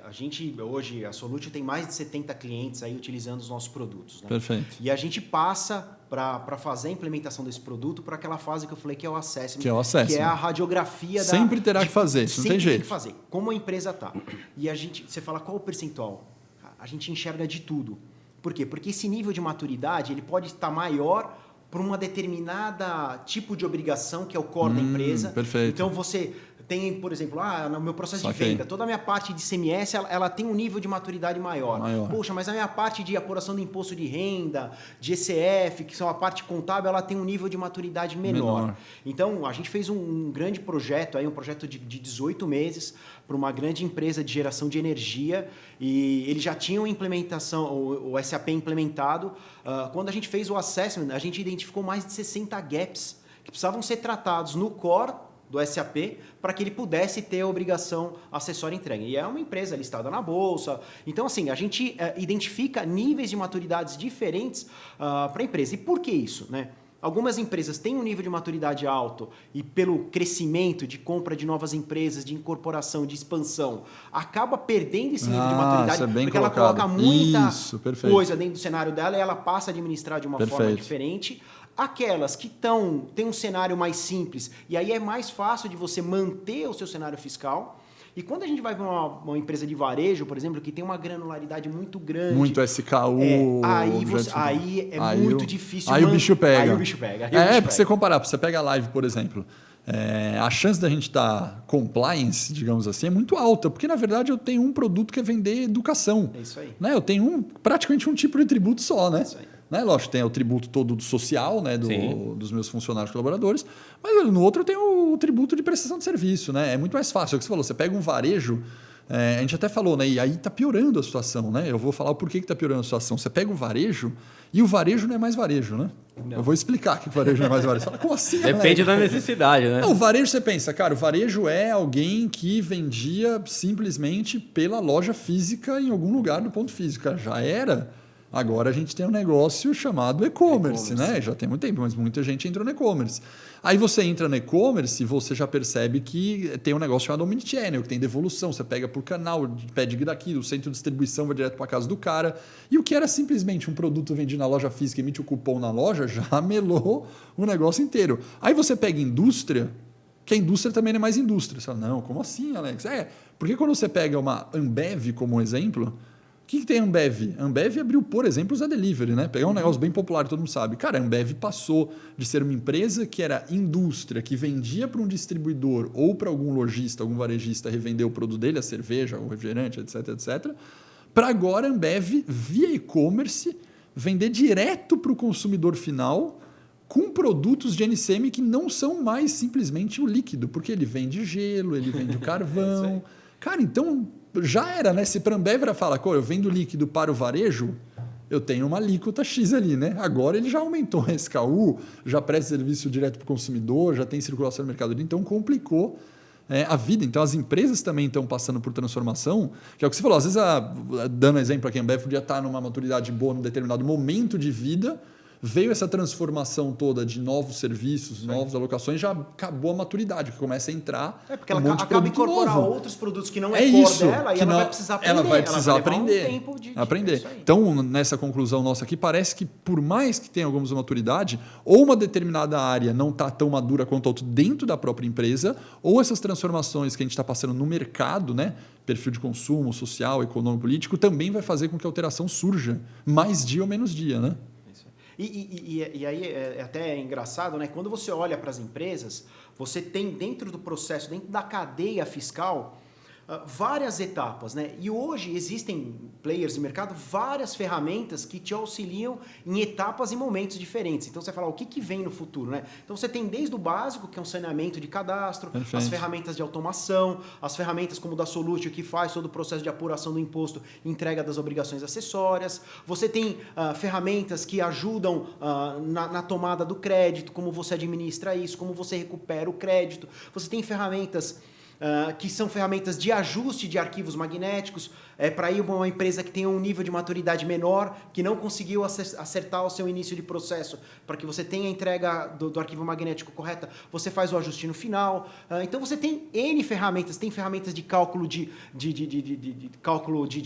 Speaker 3: A gente, hoje, a Solute tem mais de 70 clientes aí utilizando os nossos produtos. Né?
Speaker 1: Perfeito.
Speaker 3: E a gente passa para fazer a implementação desse produto para aquela fase que eu falei que é o assessment.
Speaker 1: Que é
Speaker 3: a radiografia da...
Speaker 1: Sempre terá que fazer, isso não tem jeito.
Speaker 3: Tem que fazer, como a empresa está. E você fala qual o percentual? A gente enxerga de tudo. Por quê? Porque esse nível de maturidade ele pode estar maior para uma determinada tipo de obrigação que é o core da empresa.
Speaker 1: Perfeito.
Speaker 3: Então você tem, por exemplo, no meu processo de
Speaker 1: Saquei.
Speaker 3: venda, toda a minha parte de CMS ela tem um nível de maturidade maior. Poxa, mas a minha parte de apuração do imposto de renda, de ECF, que são a parte contábil, ela tem um nível de maturidade menor. Então, a gente fez um grande projeto, um projeto de 18 meses para uma grande empresa de geração de energia e eles já tinham implementação, o SAP implementado. Quando a gente fez o assessment, a gente identificou mais de 60 gaps que precisavam ser tratados no core do SAP para que ele pudesse ter a obrigação acessória entregue. E é uma empresa listada na Bolsa. Então, assim, a gente identifica níveis de maturidades diferentes para a empresa. E por que isso, né? Algumas empresas têm um nível de maturidade alto e pelo crescimento de compra de novas empresas, de incorporação, de expansão, acaba perdendo esse nível de maturidade porque ela coloca muita coisa dentro do cenário dela e ela passa a administrar de uma forma diferente. Aquelas que têm um cenário mais simples, e aí é mais fácil de você manter o seu cenário fiscal. E quando a gente vai para uma empresa de varejo, por exemplo, que tem uma granularidade muito grande...
Speaker 1: Muito SKU...
Speaker 3: aí é muito difícil...
Speaker 1: Aí o bicho pega.
Speaker 3: Aí o bicho pega.
Speaker 1: Porque você comparar, você pega a Live, por exemplo, a chance da gente estar compliance, digamos assim, é muito alta, porque na verdade eu tenho um produto que é vender educação.
Speaker 3: É isso aí.
Speaker 1: Né? Eu tenho praticamente um tipo de tributo só, né?
Speaker 3: É isso aí.
Speaker 1: Né? Lógico, tem o tributo todo do social, né? Dos meus funcionários colaboradores, mas no outro eu tenho o tributo de prestação de serviço. Né? É muito mais fácil. É o que você falou, você pega um varejo, a gente até falou, né? E aí está piorando a situação. Né? Eu vou falar o porquê que está piorando a situação. Você pega o varejo e o varejo não é mais varejo. Né? Eu vou explicar que o varejo não é mais varejo. Você fala, como assim?
Speaker 2: Depende da necessidade, né?
Speaker 1: Não, o varejo você pensa, cara, o varejo é alguém que vendia simplesmente pela loja física em algum lugar do ponto físico. Cara, já era... Agora a gente tem um negócio chamado e-commerce, né? Já tem muito tempo, mas muita gente entrou no e-commerce. Aí você entra no e-commerce e você já percebe que tem um negócio chamado omnichannel, que tem devolução. Você pega por canal, pede daqui, o centro de distribuição vai direto para casa do cara. E o que era simplesmente um produto vendido na loja física, emite o cupom na loja, já melou o negócio inteiro. Aí você pega indústria, que a indústria também não é mais indústria. Você fala, não, como assim, Alex? Porque quando você pega uma Ambev como exemplo... O que tem a Ambev? A Ambev abriu, por exemplo, o Zé Delivery, né? Pegar um negócio bem popular, todo mundo sabe. Cara, a Ambev passou de ser uma empresa que era indústria, que vendia para um distribuidor ou para algum lojista, algum varejista revender o produto dele, a cerveja, o refrigerante, etc, etc, para agora a Ambev, via e-commerce, vender direto para o consumidor final com produtos de NCM que não são mais simplesmente o líquido, porque ele vende gelo, ele vende o carvão. Cara, então... Já era, né? Se para a Ambev fala, eu vendo líquido para o varejo, eu tenho uma alíquota X ali, né? Agora ele já aumentou a SKU, já presta serviço direto para o consumidor, já tem circulação no mercado, então complicou a vida. Então as empresas também estão passando por transformação, que é o que você falou, às vezes, dando exemplo aqui, a Ambev podia estar numa maturidade boa num determinado momento de vida, veio essa transformação toda de novos serviços, novas alocações, já acabou a maturidade, que começa a entrar
Speaker 3: porque ela acaba de incorporar
Speaker 1: novo.
Speaker 3: Outros produtos que não é core dela e ela vai precisar aprender.
Speaker 1: Ela vai precisar aprender.
Speaker 3: Um tempo
Speaker 1: aprender. Então, nessa conclusão nossa aqui, parece que por mais que tenha alguma maturidade, ou uma determinada área não está tão madura quanto a outra dentro da própria empresa, ou essas transformações que a gente está passando no mercado, né? Perfil de consumo, social, econômico, político, também vai fazer com que a alteração surja mais dia ou menos dia, né?
Speaker 3: E aí é até engraçado, né? Quando você olha para as empresas, você tem dentro do processo, dentro da cadeia fiscal, várias etapas, né? E hoje existem players de mercado, várias ferramentas que te auxiliam em etapas e momentos diferentes. Então você fala, o que vem no futuro, né? Então você tem desde o básico, que é um saneamento de cadastro, as ferramentas de automação, as ferramentas como o da Solutio, que faz todo o processo de apuração do imposto e entrega das obrigações acessórias. Você tem ferramentas que ajudam na tomada do crédito, como você administra isso, como você recupera o crédito. Você tem ferramentas que são ferramentas de ajuste de arquivos magnéticos, para ir uma empresa que tem um nível de maturidade menor, que não conseguiu acertar o seu início de processo, para que você tenha a entrega do arquivo magnético correta, você faz o ajuste no final. Então você tem N ferramentas, tem ferramentas de cálculo de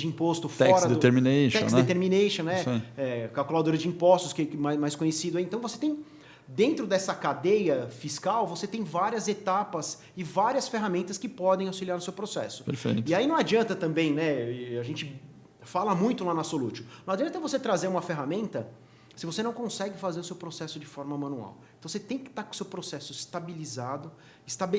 Speaker 3: imposto fora do... Tax Determination, né? Calculadora de impostos, que é mais conhecido. Então você tem... Dentro dessa cadeia fiscal, você tem várias etapas e várias ferramentas que podem auxiliar no seu processo.
Speaker 1: Perfeito.
Speaker 3: E aí não adianta também, né? A gente fala muito lá na Solutio. Não adianta você trazer uma ferramenta se você não consegue fazer o seu processo de forma manual. Então você tem que estar com o seu processo estabilizado,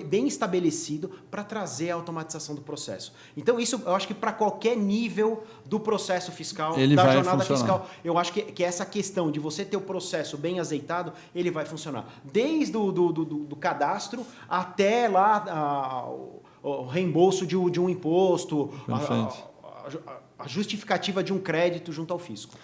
Speaker 3: bem estabelecido, para trazer a automatização do processo. Então isso eu acho que para qualquer nível do processo fiscal,
Speaker 1: ele
Speaker 3: da
Speaker 1: vai
Speaker 3: jornada
Speaker 1: funcionar.
Speaker 3: fiscal, eu acho que essa questão de você ter o processo bem azeitado, ele vai funcionar. Desde do cadastro até lá o reembolso de um imposto, a justificativa de um crédito junto ao fisco.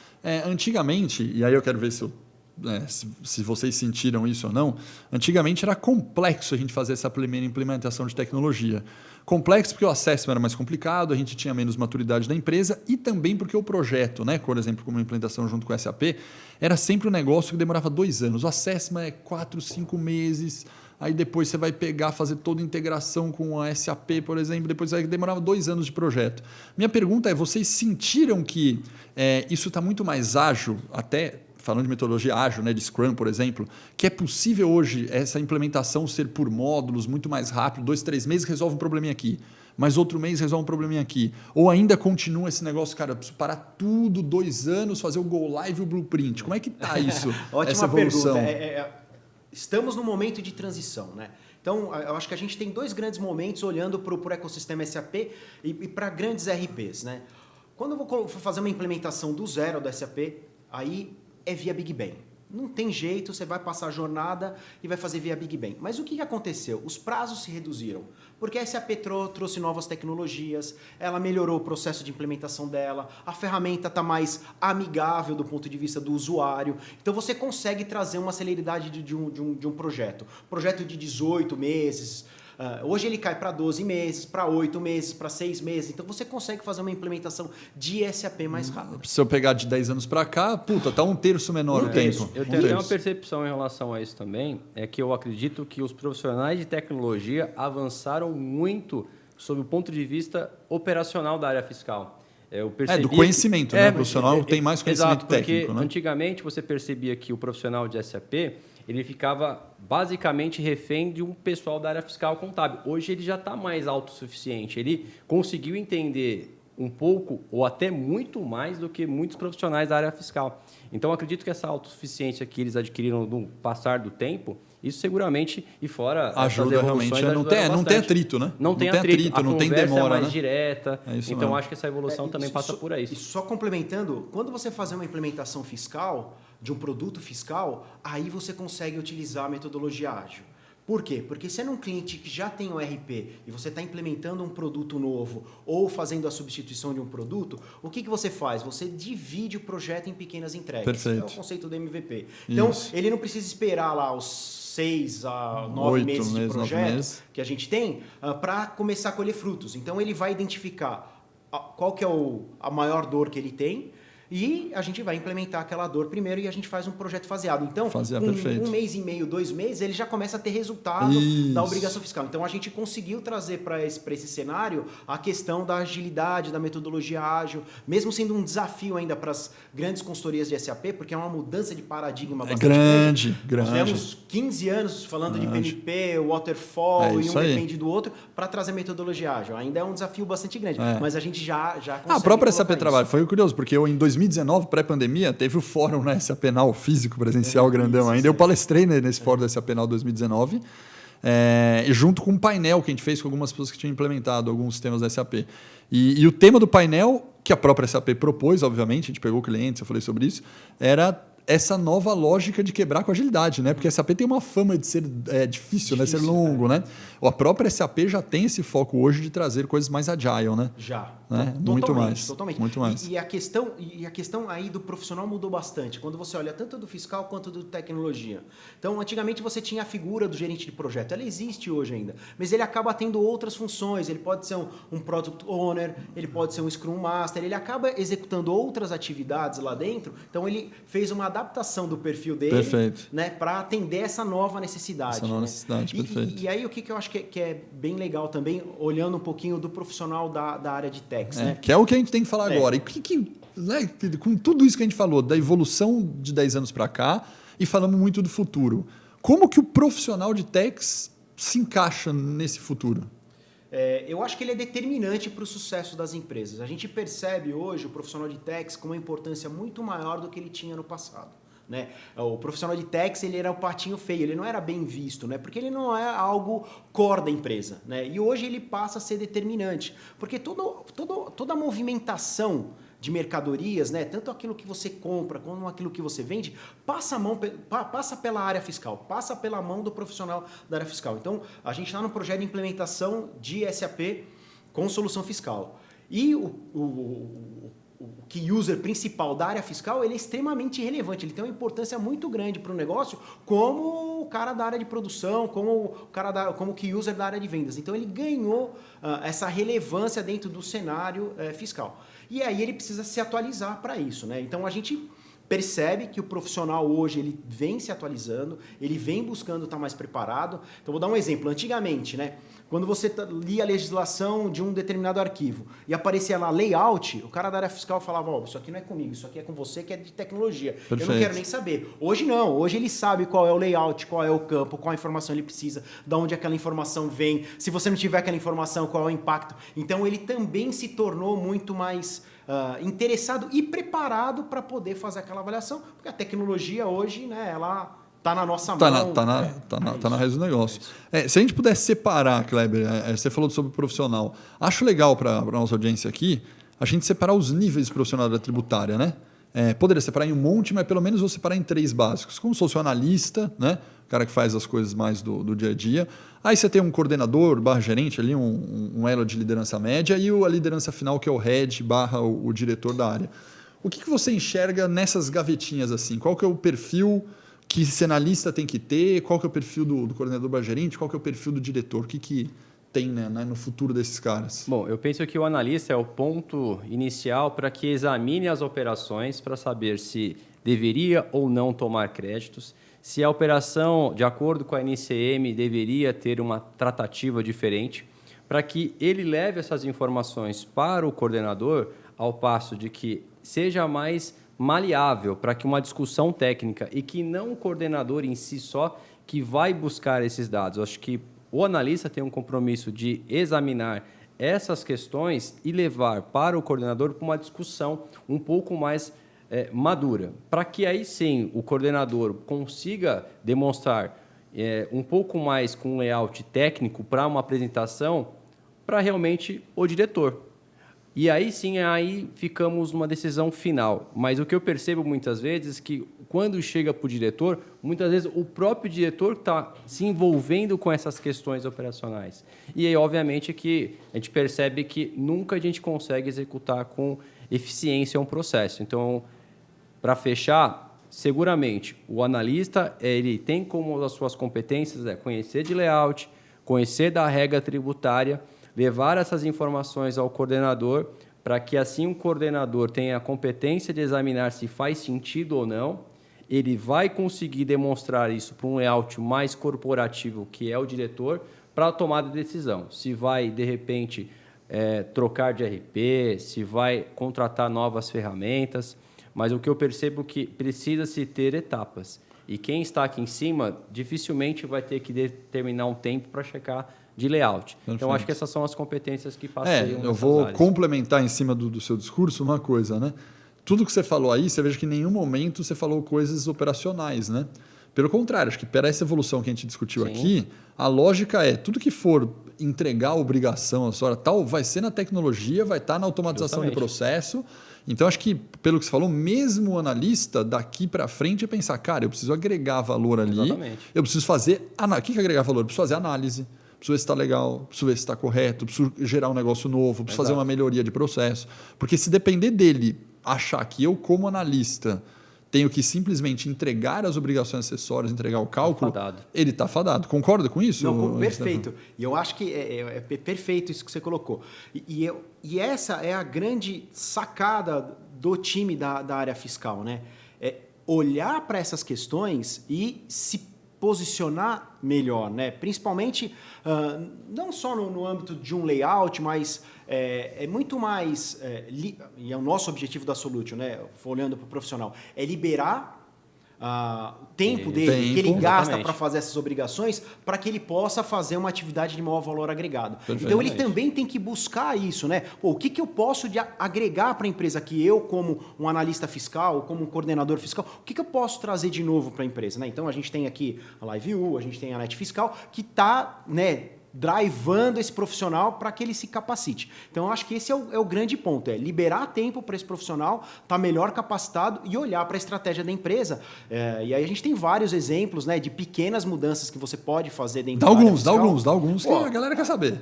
Speaker 1: Antigamente, e aí eu quero ver se vocês sentiram isso ou não, antigamente era complexo a gente fazer essa primeira implementação de tecnologia. Complexo porque o acesso era mais complicado, a gente tinha menos maturidade da empresa e também porque o projeto, né, por exemplo, como implementação junto com o SAP, era sempre um negócio que demorava 2 anos. O assessment é 4, 5 meses, aí depois você vai fazer toda a integração com a SAP, por exemplo, depois demorava 2 anos de projeto. Minha pergunta é, vocês sentiram que isso está muito mais ágil, até falando de metodologia ágil, né, de Scrum, por exemplo, que é possível hoje essa implementação ser por módulos, muito mais rápido, 2, 3 meses resolve um probleminha aqui, mas outro mês resolve um probleminha aqui. Ou ainda continua esse negócio, cara, preciso parar tudo, 2 anos, fazer o Go Live e o Blueprint. Como é que está isso, essa evolução?
Speaker 3: Pergunta. Estamos num momento de transição, né? Então, eu acho que a gente tem 2 grandes momentos olhando para o ecossistema SAP e para grandes RPs, né? Quando eu vou fazer uma implementação do zero do SAP, aí é via Big Bang. Não tem jeito, você vai passar a jornada e vai fazer via Big Bang. Mas o que aconteceu? Os prazos se reduziram, porque a SAP trouxe novas tecnologias, ela melhorou o processo de implementação dela, a ferramenta está mais amigável do ponto de vista do usuário. Então você consegue trazer uma celeridade de um projeto. Projeto de 18 meses, hoje ele cai para 12 meses, para 8 meses, para 6 meses. Então você consegue fazer uma implementação de SAP mais rápida.
Speaker 1: Se eu pegar de 10 anos para cá, tá 1/3 menor o tempo.
Speaker 2: Eu tenho até uma percepção em relação a isso também, é que eu acredito que os profissionais de tecnologia avançaram muito sob o ponto de vista operacional da área fiscal. Eu percebi
Speaker 1: do conhecimento, né? O profissional tem mais conhecimento técnico.
Speaker 2: Porque
Speaker 1: né?
Speaker 2: Antigamente você percebia que o profissional de SAP ele ficava basicamente refém de um pessoal da área fiscal contábil. Hoje ele já está mais autossuficiente, ele conseguiu entender um pouco ou até muito mais do que muitos profissionais da área fiscal. Então, acredito que essa autossuficiência que eles adquiriram no passar do tempo, isso seguramente, e fora
Speaker 1: ajuda realmente, não tem atrito, né?
Speaker 2: Não tem atrito,
Speaker 1: não tem demora,
Speaker 2: é mais
Speaker 1: né?
Speaker 2: direta.
Speaker 1: Então,
Speaker 2: mesmo. Acho que essa evolução também passa por aí.
Speaker 3: E só complementando, quando você fazer uma implementação fiscal de um produto fiscal, aí você consegue utilizar a metodologia ágil. Por quê? Porque se é um cliente que já tem um RP e você está implementando um produto novo ou fazendo a substituição de um produto, o que você faz? Você divide o projeto em pequenas entregas.
Speaker 1: Perfeito.
Speaker 3: É o conceito do MVP. Então, ele não precisa esperar lá os 6 a 9 meses de projeto que a gente tem para começar a colher frutos. Então, ele vai identificar qual que é a maior dor que ele tem, e a gente vai implementar aquela dor primeiro e a gente faz um projeto faseado. Então, com 1 mês e meio, 2 meses, ele já começa a ter resultado da obrigação fiscal. Então, a gente conseguiu trazer para esse cenário a questão da agilidade, da metodologia ágil, mesmo sendo um desafio ainda para as grandes consultorias de SAP, porque é uma mudança de paradigma bastante grande. Nós tivemos 15 anos falando de PMP, Waterfall e um depende do outro para trazer metodologia ágil. Ainda é um desafio bastante grande, mas a gente já consegue.
Speaker 1: A própria SAP Trabalho foi curioso, porque em 2019, pré-pandemia, teve o fórum na SAP Now físico, presencial, grandão ainda. Eu palestrei nesse fórum da SAP Now 2019, junto com um painel que a gente fez com algumas pessoas que tinham implementado alguns sistemas da SAP. E o tema do painel, que a própria SAP propôs, obviamente, a gente pegou clientes, eu falei sobre isso, era essa nova lógica de quebrar com agilidade, né? Porque a SAP tem uma fama de ser difícil, né? Ser longo, né? A própria SAP já tem esse foco hoje de trazer coisas mais agile, né?
Speaker 3: Já.
Speaker 1: Né? Muito mais.
Speaker 3: Totalmente.
Speaker 1: Muito mais.
Speaker 3: E a questão aí do profissional mudou bastante, quando você olha tanto do fiscal quanto do tecnologia. Então, antigamente você tinha a figura do gerente de projeto, ela existe hoje ainda, mas ele acaba tendo outras funções, ele pode ser um Product Owner, ele pode ser um Scrum Master, ele acaba executando outras atividades lá dentro, então ele fez uma adaptação do perfil dele, né, para atender essa nova necessidade.
Speaker 1: Essa nova necessidade, perfeito.
Speaker 3: E aí o que eu acho que é bem legal também, olhando um pouquinho do profissional da área de techs, né?
Speaker 1: Que é o que a gente tem que falar agora. E né, com tudo isso que a gente falou, da evolução de 10 anos para cá, e falamos muito do futuro, como que o profissional de techs se encaixa nesse futuro?
Speaker 3: eu acho que ele é determinante para o sucesso das empresas. A gente percebe hoje o profissional de tax com uma importância muito maior do que ele tinha no passado. Né? O profissional de tax, ele era o patinho feio, ele não era bem visto, né? Porque ele não é algo core da empresa. Né? E hoje ele passa a ser determinante, porque toda a movimentação de mercadorias, né? Tanto aquilo que você compra como aquilo que você vende, passa pela área fiscal, passa pela mão do profissional da área fiscal. Então, a gente está no projeto de implementação de SAP com solução fiscal. E o key user principal da área fiscal, ele é extremamente relevante, ele tem uma importância muito grande para o negócio, como o cara da área de produção, como o key user da área de vendas. Então ele ganhou essa relevância dentro do cenário fiscal. E aí ele precisa se atualizar para isso, né? Então a gente percebe que o profissional hoje ele vem se atualizando, ele vem buscando estar mais preparado. Então vou dar um exemplo. Antigamente, né, quando você lia a legislação de um determinado arquivo e aparecia lá layout, o cara da área fiscal falava, isso aqui não é comigo, isso aqui é com você que é de tecnologia. Perfeito. Eu não quero nem saber. Hoje não, hoje ele sabe qual é o layout, qual é o campo, qual a informação ele precisa, de onde aquela informação vem, se você não tiver aquela informação, qual é o impacto. Então ele também se tornou muito mais interessado e preparado para poder fazer aquela avaliação, porque a tecnologia hoje, né, ela está na nossa mão.
Speaker 1: Tá na raiz do negócio. Se a gente pudesse separar, Kleber, você falou sobre o profissional, acho legal para a nossa audiência aqui a gente separar os níveis de profissional da tributária, né? Poderia separar em um monte, mas pelo menos vou separar em 3 básicos, como se fosse o analista, né? O cara que faz as coisas mais do dia a dia. Aí você tem um coordenador / gerente ali, um elo de liderança média e a liderança final, que é o head / o diretor da área. O que você enxerga nessas gavetinhas assim? Qual que é o perfil que esse analista tem que ter? Qual que é o perfil do coordenador / gerente? Qual que é o perfil do diretor? O que tem, né, no futuro desses caras?
Speaker 2: Bom, eu penso que o analista é o ponto inicial para que examine as operações para saber se deveria ou não tomar créditos, se a operação, de acordo com a NCM, deveria ter uma tratativa diferente, para que ele leve essas informações para o coordenador, ao passo de que seja mais maleável para que uma discussão técnica e que não o coordenador em si só que vai buscar esses dados. Eu acho que o analista tem um compromisso de examinar essas questões e levar para o coordenador para uma discussão um pouco mais madura, para que aí sim o coordenador consiga demonstrar um pouco mais com um layout técnico para uma apresentação para realmente o diretor. E aí sim, aí ficamos numa decisão final. Mas o que eu percebo muitas vezes é que quando chega para o diretor, muitas vezes o próprio diretor está se envolvendo com essas questões operacionais. E aí, obviamente, que a gente percebe que nunca a gente consegue executar com eficiência um processo. Então, para fechar, seguramente, o analista ele tem como as suas competências conhecer de layout, conhecer da regra tributária, levar essas informações ao coordenador para que assim o coordenador tenha a competência de examinar se faz sentido ou não. Ele vai conseguir demonstrar isso para um layout mais corporativo, que é o diretor, para a tomada de decisão. Se vai, de repente, trocar de RP, se vai contratar novas ferramentas. Mas o que eu percebo é que precisa-se ter etapas. E quem está aqui em cima dificilmente vai ter que determinar um tempo para checar de layout. Perfeito. Então, acho que essas são as competências que passeiam
Speaker 1: eu vou
Speaker 2: áreas.
Speaker 1: Complementar em cima do seu discurso uma coisa, né? Tudo que você falou aí, você veja que em nenhum momento você falou coisas operacionais, né? Pelo contrário, acho que para essa evolução que a gente discutiu aqui, a lógica é tudo que for entregar a obrigação, a sua tal, vai ser na tecnologia, vai estar na automatização de processo. Então, acho que, pelo que você falou, mesmo o analista, daqui para frente, é pensar, cara, eu preciso agregar valor ali.
Speaker 2: Exatamente.
Speaker 1: Eu preciso fazer... O que é agregar valor? Eu preciso fazer análise, preciso ver se está legal, preciso ver se está correto, preciso gerar um negócio novo, preciso fazer uma melhoria de processo. Porque se depender dele achar que eu, como analista, tenho que simplesmente entregar as obrigações acessórias, entregar o cálculo, ele está fadado. Concorda com isso?
Speaker 3: Não, perfeito. E eu acho que é perfeito isso que você colocou. E essa é a grande sacada do time da área fiscal, né? É olhar para essas questões e se posicionar melhor, né? Principalmente, não só no âmbito de um layout, mas é muito mais, e é o nosso objetivo da Solution, né? Olhando para o profissional, é liberar o tempo dele, que ele gasta
Speaker 2: exatamente.
Speaker 3: para fazer essas obrigações, para que ele possa fazer uma atividade de maior valor agregado.
Speaker 1: Perfeitamente.
Speaker 3: Então ele também tem que buscar isso, né? Pô, o que eu posso agregar para a empresa que eu, como um analista fiscal, como um coordenador fiscal, o que eu posso trazer de novo para a empresa, né? Então a gente tem aqui a LiveU, a gente tem a Net Fiscal, que está, né, drivando esse profissional para que ele se capacite. Então, eu acho que esse é o grande ponto, é liberar tempo para esse profissional estar melhor capacitado e olhar para a estratégia da empresa. E aí a gente tem vários exemplos, né, de pequenas mudanças que você pode fazer dentro da área fiscal.
Speaker 1: Dá alguns que a galera quer saber.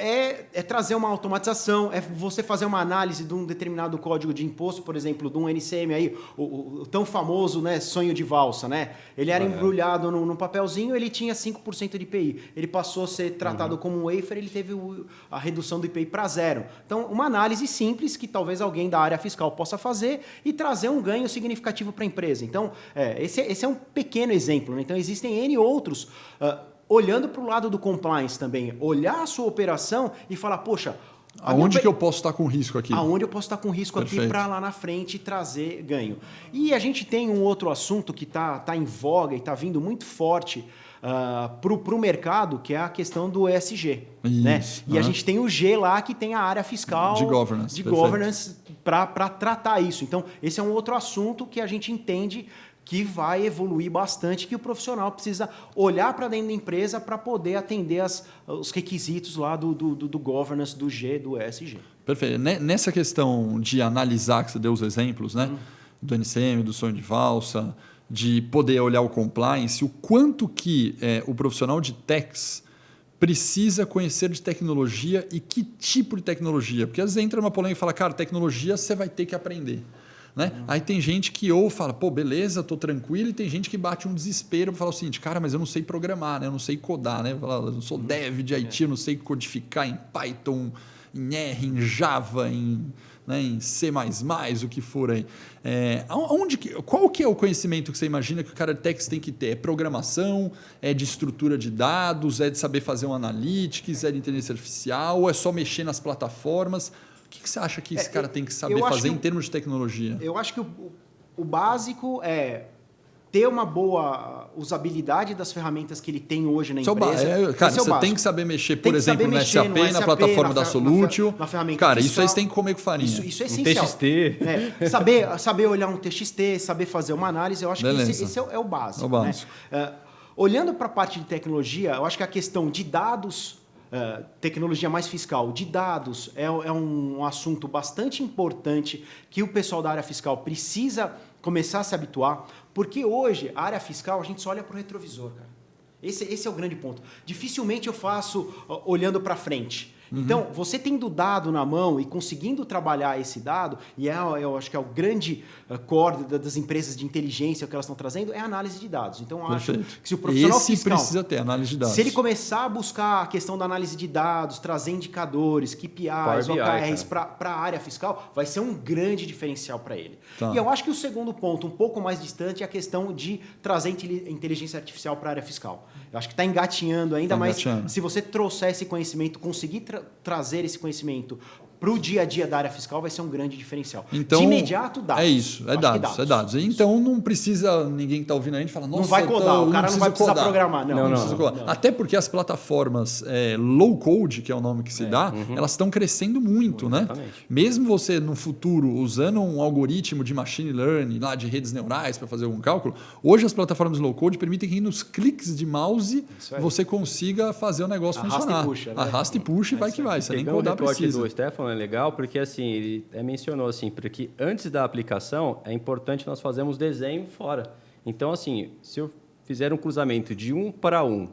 Speaker 3: É trazer uma automatização, é você fazer uma análise de um determinado código de imposto, por exemplo, de um NCM aí, o tão famoso, né, sonho de valsa, né? Ele era embrulhado num papelzinho, ele tinha 5% de IPI. Ele passou a ser tratado como um wafer, ele teve a redução do IPI para 0. Então, uma análise simples que talvez alguém da área fiscal possa fazer e trazer um ganho significativo para a empresa. Então, esse é um pequeno exemplo, né? Então, existem N outros. Olhando para o lado do compliance também, olhar a sua operação e falar, poxa...
Speaker 1: Aonde que eu posso estar com risco aqui?
Speaker 3: Aonde eu posso estar com risco aqui para lá na frente trazer ganho. E a gente tem um outro assunto que tá em voga e está vindo muito forte para o mercado, que é a questão do ESG. Né? E a gente tem o G lá, que tem a área fiscal
Speaker 1: de governance
Speaker 3: para tratar isso. Então, esse é um outro assunto que a gente entende que vai evoluir bastante, que o profissional precisa olhar para dentro da empresa para poder atender os requisitos lá do governance, do G, do ESG.
Speaker 1: Perfeito. Nessa questão de analisar, que você deu os exemplos, né? Do NCM, do sonho de valsa, de poder olhar o compliance, o quanto que o profissional de techs precisa conhecer de tecnologia e que tipo de tecnologia. Porque às vezes entra uma polêmica e fala, cara, tecnologia você vai ter que aprender. Né? Aí tem gente que ou fala, pô, beleza, tô tranquilo, e tem gente que bate um desespero para falar o seguinte, cara, mas eu não sei programar, né? Eu não sei codar, né? Eu não sou dev de IT, eu não sei codificar em Python, em R, em Java, em C++, o que for aí. Qual que é o conhecimento que você imagina que o cara de techs tem que ter? É programação? É de estrutura de dados? É de saber fazer um analytics? É de inteligência artificial? Ou é só mexer nas plataformas? O que você acha que esse cara tem que saber fazer em termos de tecnologia?
Speaker 3: Eu acho que o básico é ter uma boa usabilidade das ferramentas que ele tem hoje na empresa.
Speaker 1: Cara, você tem que saber mexer, por exemplo, no SAP, na plataforma da Solutio.
Speaker 3: Na ferramenta
Speaker 1: cara,
Speaker 3: fiscal.
Speaker 1: Isso aí você tem que comer com farinha.
Speaker 3: Isso é essencial.
Speaker 2: TXT.
Speaker 3: Saber olhar um TXT, saber fazer uma análise, eu acho que esse é o básico. Né? Olhando para a parte de tecnologia, eu acho que a questão de dados... tecnologia mais fiscal, de dados, é um assunto bastante importante que o pessoal da área fiscal precisa começar a se habituar, porque hoje, a área fiscal, a gente só olha para o retrovisor, cara. Esse é o grande ponto. Dificilmente eu faço olhando para frente. Então, você tendo o dado na mão e conseguindo trabalhar esse dado, e eu acho que é o grande core das empresas de inteligência que elas estão trazendo, é a análise de dados. Então, eu acho que se o profissional fiscal...
Speaker 1: precisa ter análise de dados.
Speaker 3: Se ele começar a buscar a questão da análise de dados, trazer indicadores, KPIs, OKRs para a área fiscal, vai ser um grande diferencial para ele. Tá. E eu acho que o segundo ponto, um pouco mais distante, é a questão de trazer inteligência artificial para a área fiscal. Eu acho que está engatinhando ainda, mas se você trouxer esse conhecimento, conseguir trazer esse conhecimento para o dia a dia da área fiscal, vai ser um grande diferencial.
Speaker 1: Então,
Speaker 3: de imediato, dados.
Speaker 1: É isso, é dados. Então, não precisa ninguém que está ouvindo a gente falar, nossa,
Speaker 3: não vai codar, o cara não vai precisar programar.
Speaker 1: Não. Até porque as plataformas low code, que é o nome que se dá, elas estão crescendo muito, né? Mesmo você, no futuro, usando um algoritmo de machine learning, lá de redes neurais para fazer algum cálculo, hoje as plataformas low code permitem que nos cliques de mouse você consiga fazer o negócio funcionar. Arrasta e puxa e vai que vai. Você nem codar precisa.
Speaker 2: Do Stefano é legal porque assim, ele mencionou assim, porque antes da aplicação é importante nós fazermos desenho fora. Então, assim, se eu fizer um cruzamento de 1 para 1,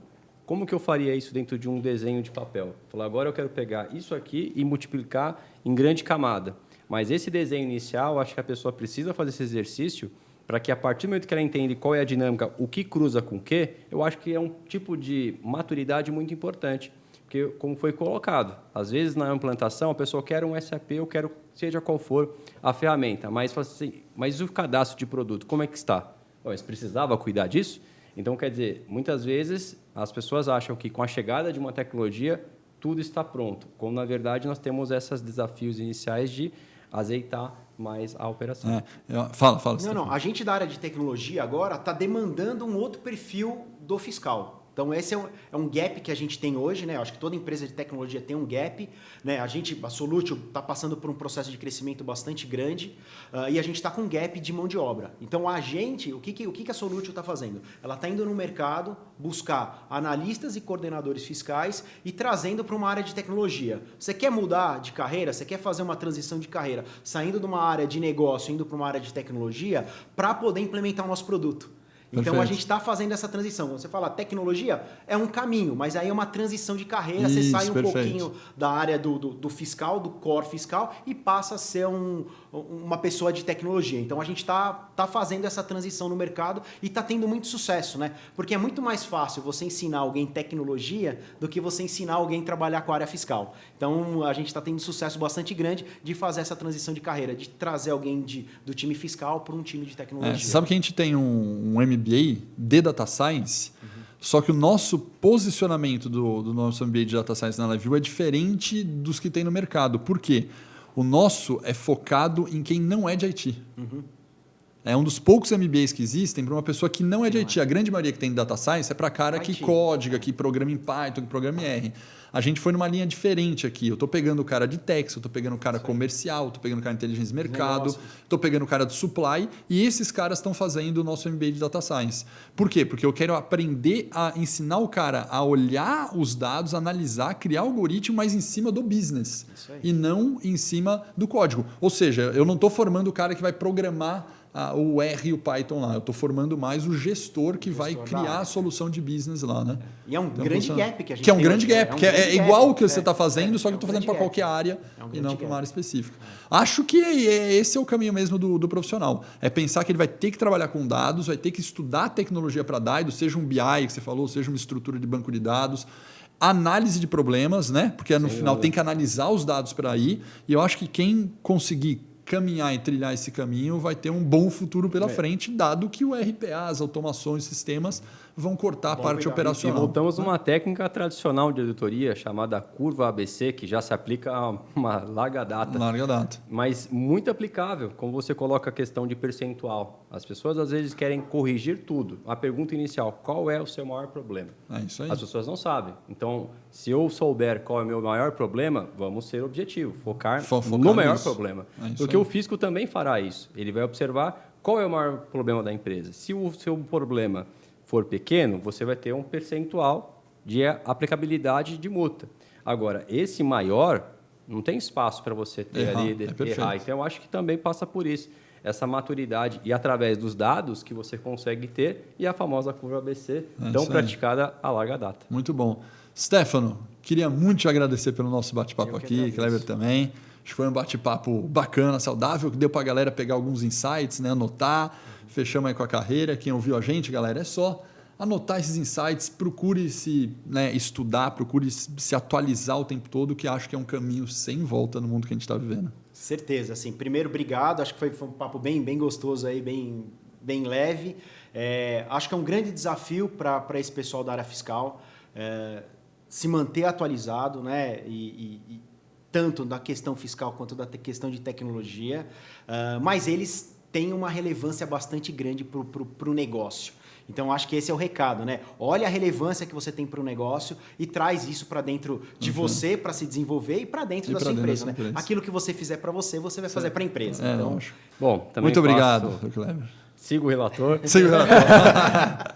Speaker 2: como que eu faria isso dentro de um desenho de papel? Falar, agora eu quero pegar isso aqui e multiplicar em grande camada. Mas esse desenho inicial, acho que a pessoa precisa fazer esse exercício para que a partir do momento que ela entende qual é a dinâmica, o que cruza com o quê, eu acho que é um tipo de maturidade muito importante. Porque, como foi colocado, às vezes na implantação a pessoa quer um SAP, eu quero, seja qual for a ferramenta, mas fala assim, mas o cadastro de produto, como é que está? Mas precisava cuidar disso? Então, quer dizer, muitas vezes as pessoas acham que com a chegada de uma tecnologia tudo está pronto, quando na verdade nós temos esses desafios iniciais de azeitar mais a operação.
Speaker 1: Fala.
Speaker 3: Não, a gente da área de tecnologia agora está demandando um outro perfil do fiscal. Então, esse é um gap que a gente tem hoje, né? Acho que toda empresa de tecnologia tem um gap, né? A Solutio está passando por um processo de crescimento bastante grande e a gente está com um gap de mão de obra. Então, o que a Solutio está fazendo? Ela está indo no mercado buscar analistas e coordenadores fiscais e trazendo para uma área de tecnologia. Você quer mudar de carreira? Você quer fazer uma transição de carreira saindo de uma área de negócio, indo para uma área de tecnologia para poder implementar o nosso produto? Então,
Speaker 1: Perfeito.
Speaker 3: a gente está fazendo essa transição. Quando você fala tecnologia, é um caminho, mas aí é uma transição de carreira. Você sai um pouquinho da área do fiscal, do core fiscal, e passa a ser uma pessoa de tecnologia. Então, a gente está fazendo essa transição no mercado e está tendo muito sucesso, né? Porque é muito mais fácil você ensinar alguém tecnologia do que você ensinar alguém a trabalhar com a área fiscal. Então, a gente está tendo sucesso bastante grande de fazer essa transição de carreira, de trazer alguém do time fiscal para um time de tecnologia.
Speaker 1: Sabe que a gente tem um MBA de Data Science, só que o nosso posicionamento do nosso MBA de Data Science na LiveView é diferente dos que tem no mercado. Por quê? O nosso é focado em quem não é de IT. É um dos poucos MBAs que existem para uma pessoa que não é de IT. A grande maioria que tem Data Science é para cara que códiga, que programa em Python, que programa em R. A gente foi numa linha diferente aqui. Eu estou pegando o cara de Tex, eu estou pegando o cara comercial, estou pegando o cara de inteligência de mercado, estou pegando o cara do supply e esses caras estão fazendo o nosso MBA de Data Science. Por quê? Porque eu quero aprender a ensinar o cara a olhar os dados, analisar, criar algoritmo, mas em cima do business e não em cima do código. Ou seja, eu não estou formando o cara que vai programar o R e o Python lá. Eu estou formando mais o gestor que vai criar a solução de business lá, né?
Speaker 3: E é um grande gap que a gente
Speaker 1: tem. Que é um grande gap, que é igual o que você está fazendo, só que eu estou fazendo para qualquer área e não para uma área específica. Acho que esse é o caminho mesmo do profissional. É pensar que ele vai ter que trabalhar com dados, vai ter que estudar tecnologia para dados, seja um BI que você falou, seja uma estrutura de banco de dados, análise de problemas, né? Porque no final tem que analisar os dados para ir. E eu acho que quem conseguir caminhar e trilhar esse caminho vai ter um bom futuro pela frente, dado que o RPA, as automações, sistemas vão cortar a parte operacional.
Speaker 2: E voltamos a uma técnica tradicional de auditoria chamada curva ABC, que já se aplica a uma larga data. Mas muito aplicável, como você coloca a questão de percentual. As pessoas às vezes querem corrigir tudo. A pergunta inicial, qual é o seu maior problema?
Speaker 1: É isso aí.
Speaker 2: As pessoas não sabem. Então, se eu souber qual é o meu maior problema, vamos ser objetivo, focar no maior problema. Porque o fisco também fará isso. Ele vai observar qual é o maior problema da empresa. Se o seu problema for pequeno, você vai ter um percentual de aplicabilidade de multa. Agora, esse maior, não tem espaço para você ter errar. Então, eu acho que também passa por isso. Essa maturidade e através dos dados que você consegue ter e a famosa curva ABC, tão praticada a larga data.
Speaker 1: Muito bom. Stefano, queria muito te agradecer pelo nosso bate-papo aqui, Kleber também. Acho que foi um bate-papo bacana, saudável, que deu para a galera pegar alguns insights, né? Anotar. Fechamos aí com a carreira. Quem ouviu a gente, galera, é só anotar esses insights, procure se estudar, procure se atualizar o tempo todo, que acho que é um caminho sem volta no mundo que a gente está vivendo.
Speaker 3: Certeza. Assim, primeiro, obrigado. Acho que foi um papo bem gostoso, aí, bem leve. Acho que é um grande desafio para esse pessoal da área fiscal se manter atualizado, né? E tanto da questão fiscal quanto da questão de tecnologia, mas eles têm uma relevância bastante grande para o negócio. Então, acho que esse é o recado, né? Olha a relevância que você tem para o negócio e traz isso para dentro de você para se desenvolver e para dentro da sua empresa, né? Aquilo que você fizer para você, você vai fazer para a empresa. Então,
Speaker 2: bom, também
Speaker 1: muito obrigado, Kleber.
Speaker 2: Sigo o relator.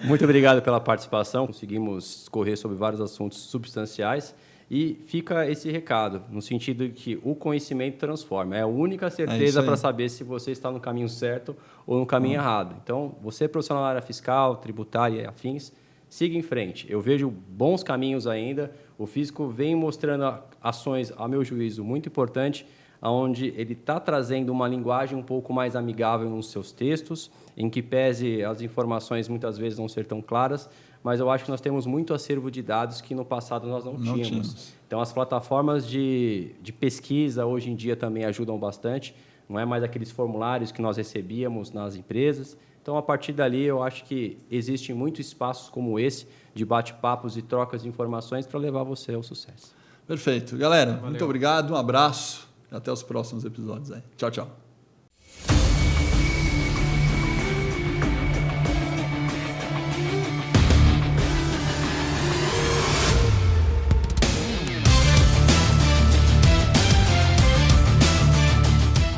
Speaker 2: Muito obrigado pela participação. Conseguimos correr sobre vários assuntos substanciais. E fica esse recado, no sentido de que o conhecimento transforma. É a única certeza para saber se você está no caminho certo ou no caminho errado. Então, você é profissional na área fiscal, tributária e afins, siga em frente. Eu vejo bons caminhos ainda. O físico vem mostrando ações, a meu juízo, muito importantes, onde ele está trazendo uma linguagem um pouco mais amigável nos seus textos, em que pese as informações muitas vezes não ser tão claras, mas eu acho que nós temos muito acervo de dados que no passado nós não tínhamos. Então, as plataformas de pesquisa hoje em dia também ajudam bastante, não é mais aqueles formulários que nós recebíamos nas empresas. Então, a partir dali, eu acho que existem muitos espaços como esse, de bate-papos e trocas de informações para levar você ao sucesso.
Speaker 1: Perfeito. Galera, muito obrigado, um abraço. Até os próximos episódios aí. Tchau, tchau.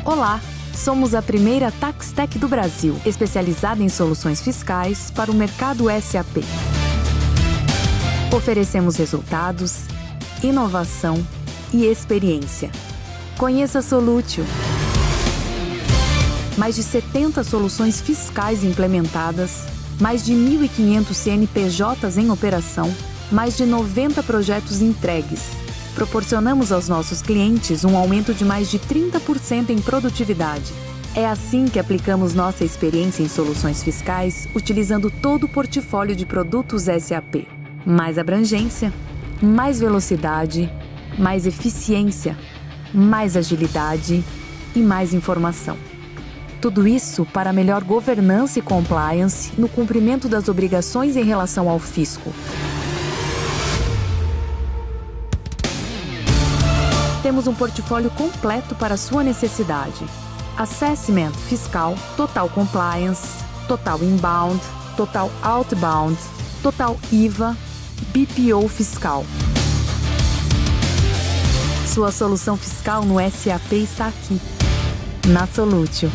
Speaker 4: Olá, somos a primeira Tax Tech do Brasil, especializada em soluções fiscais para o mercado SAP. Oferecemos resultados, inovação e experiência. Conheça a Solútil. Mais de 70 soluções fiscais implementadas, mais de 1.500 CNPJs em operação, mais de 90 projetos entregues. Proporcionamos aos nossos clientes um aumento de mais de 30% em produtividade. É assim que aplicamos nossa experiência em soluções fiscais, utilizando todo o portfólio de produtos SAP. Mais abrangência, mais velocidade, mais eficiência, mais agilidade e mais informação. Tudo isso para melhor governança e compliance no cumprimento das obrigações em relação ao fisco. Temos um portfólio completo para a sua necessidade. Assessment fiscal, Total Compliance, Total Inbound, Total Outbound, Total IVA, BPO fiscal. Sua solução fiscal no SAP está aqui, na Solútil.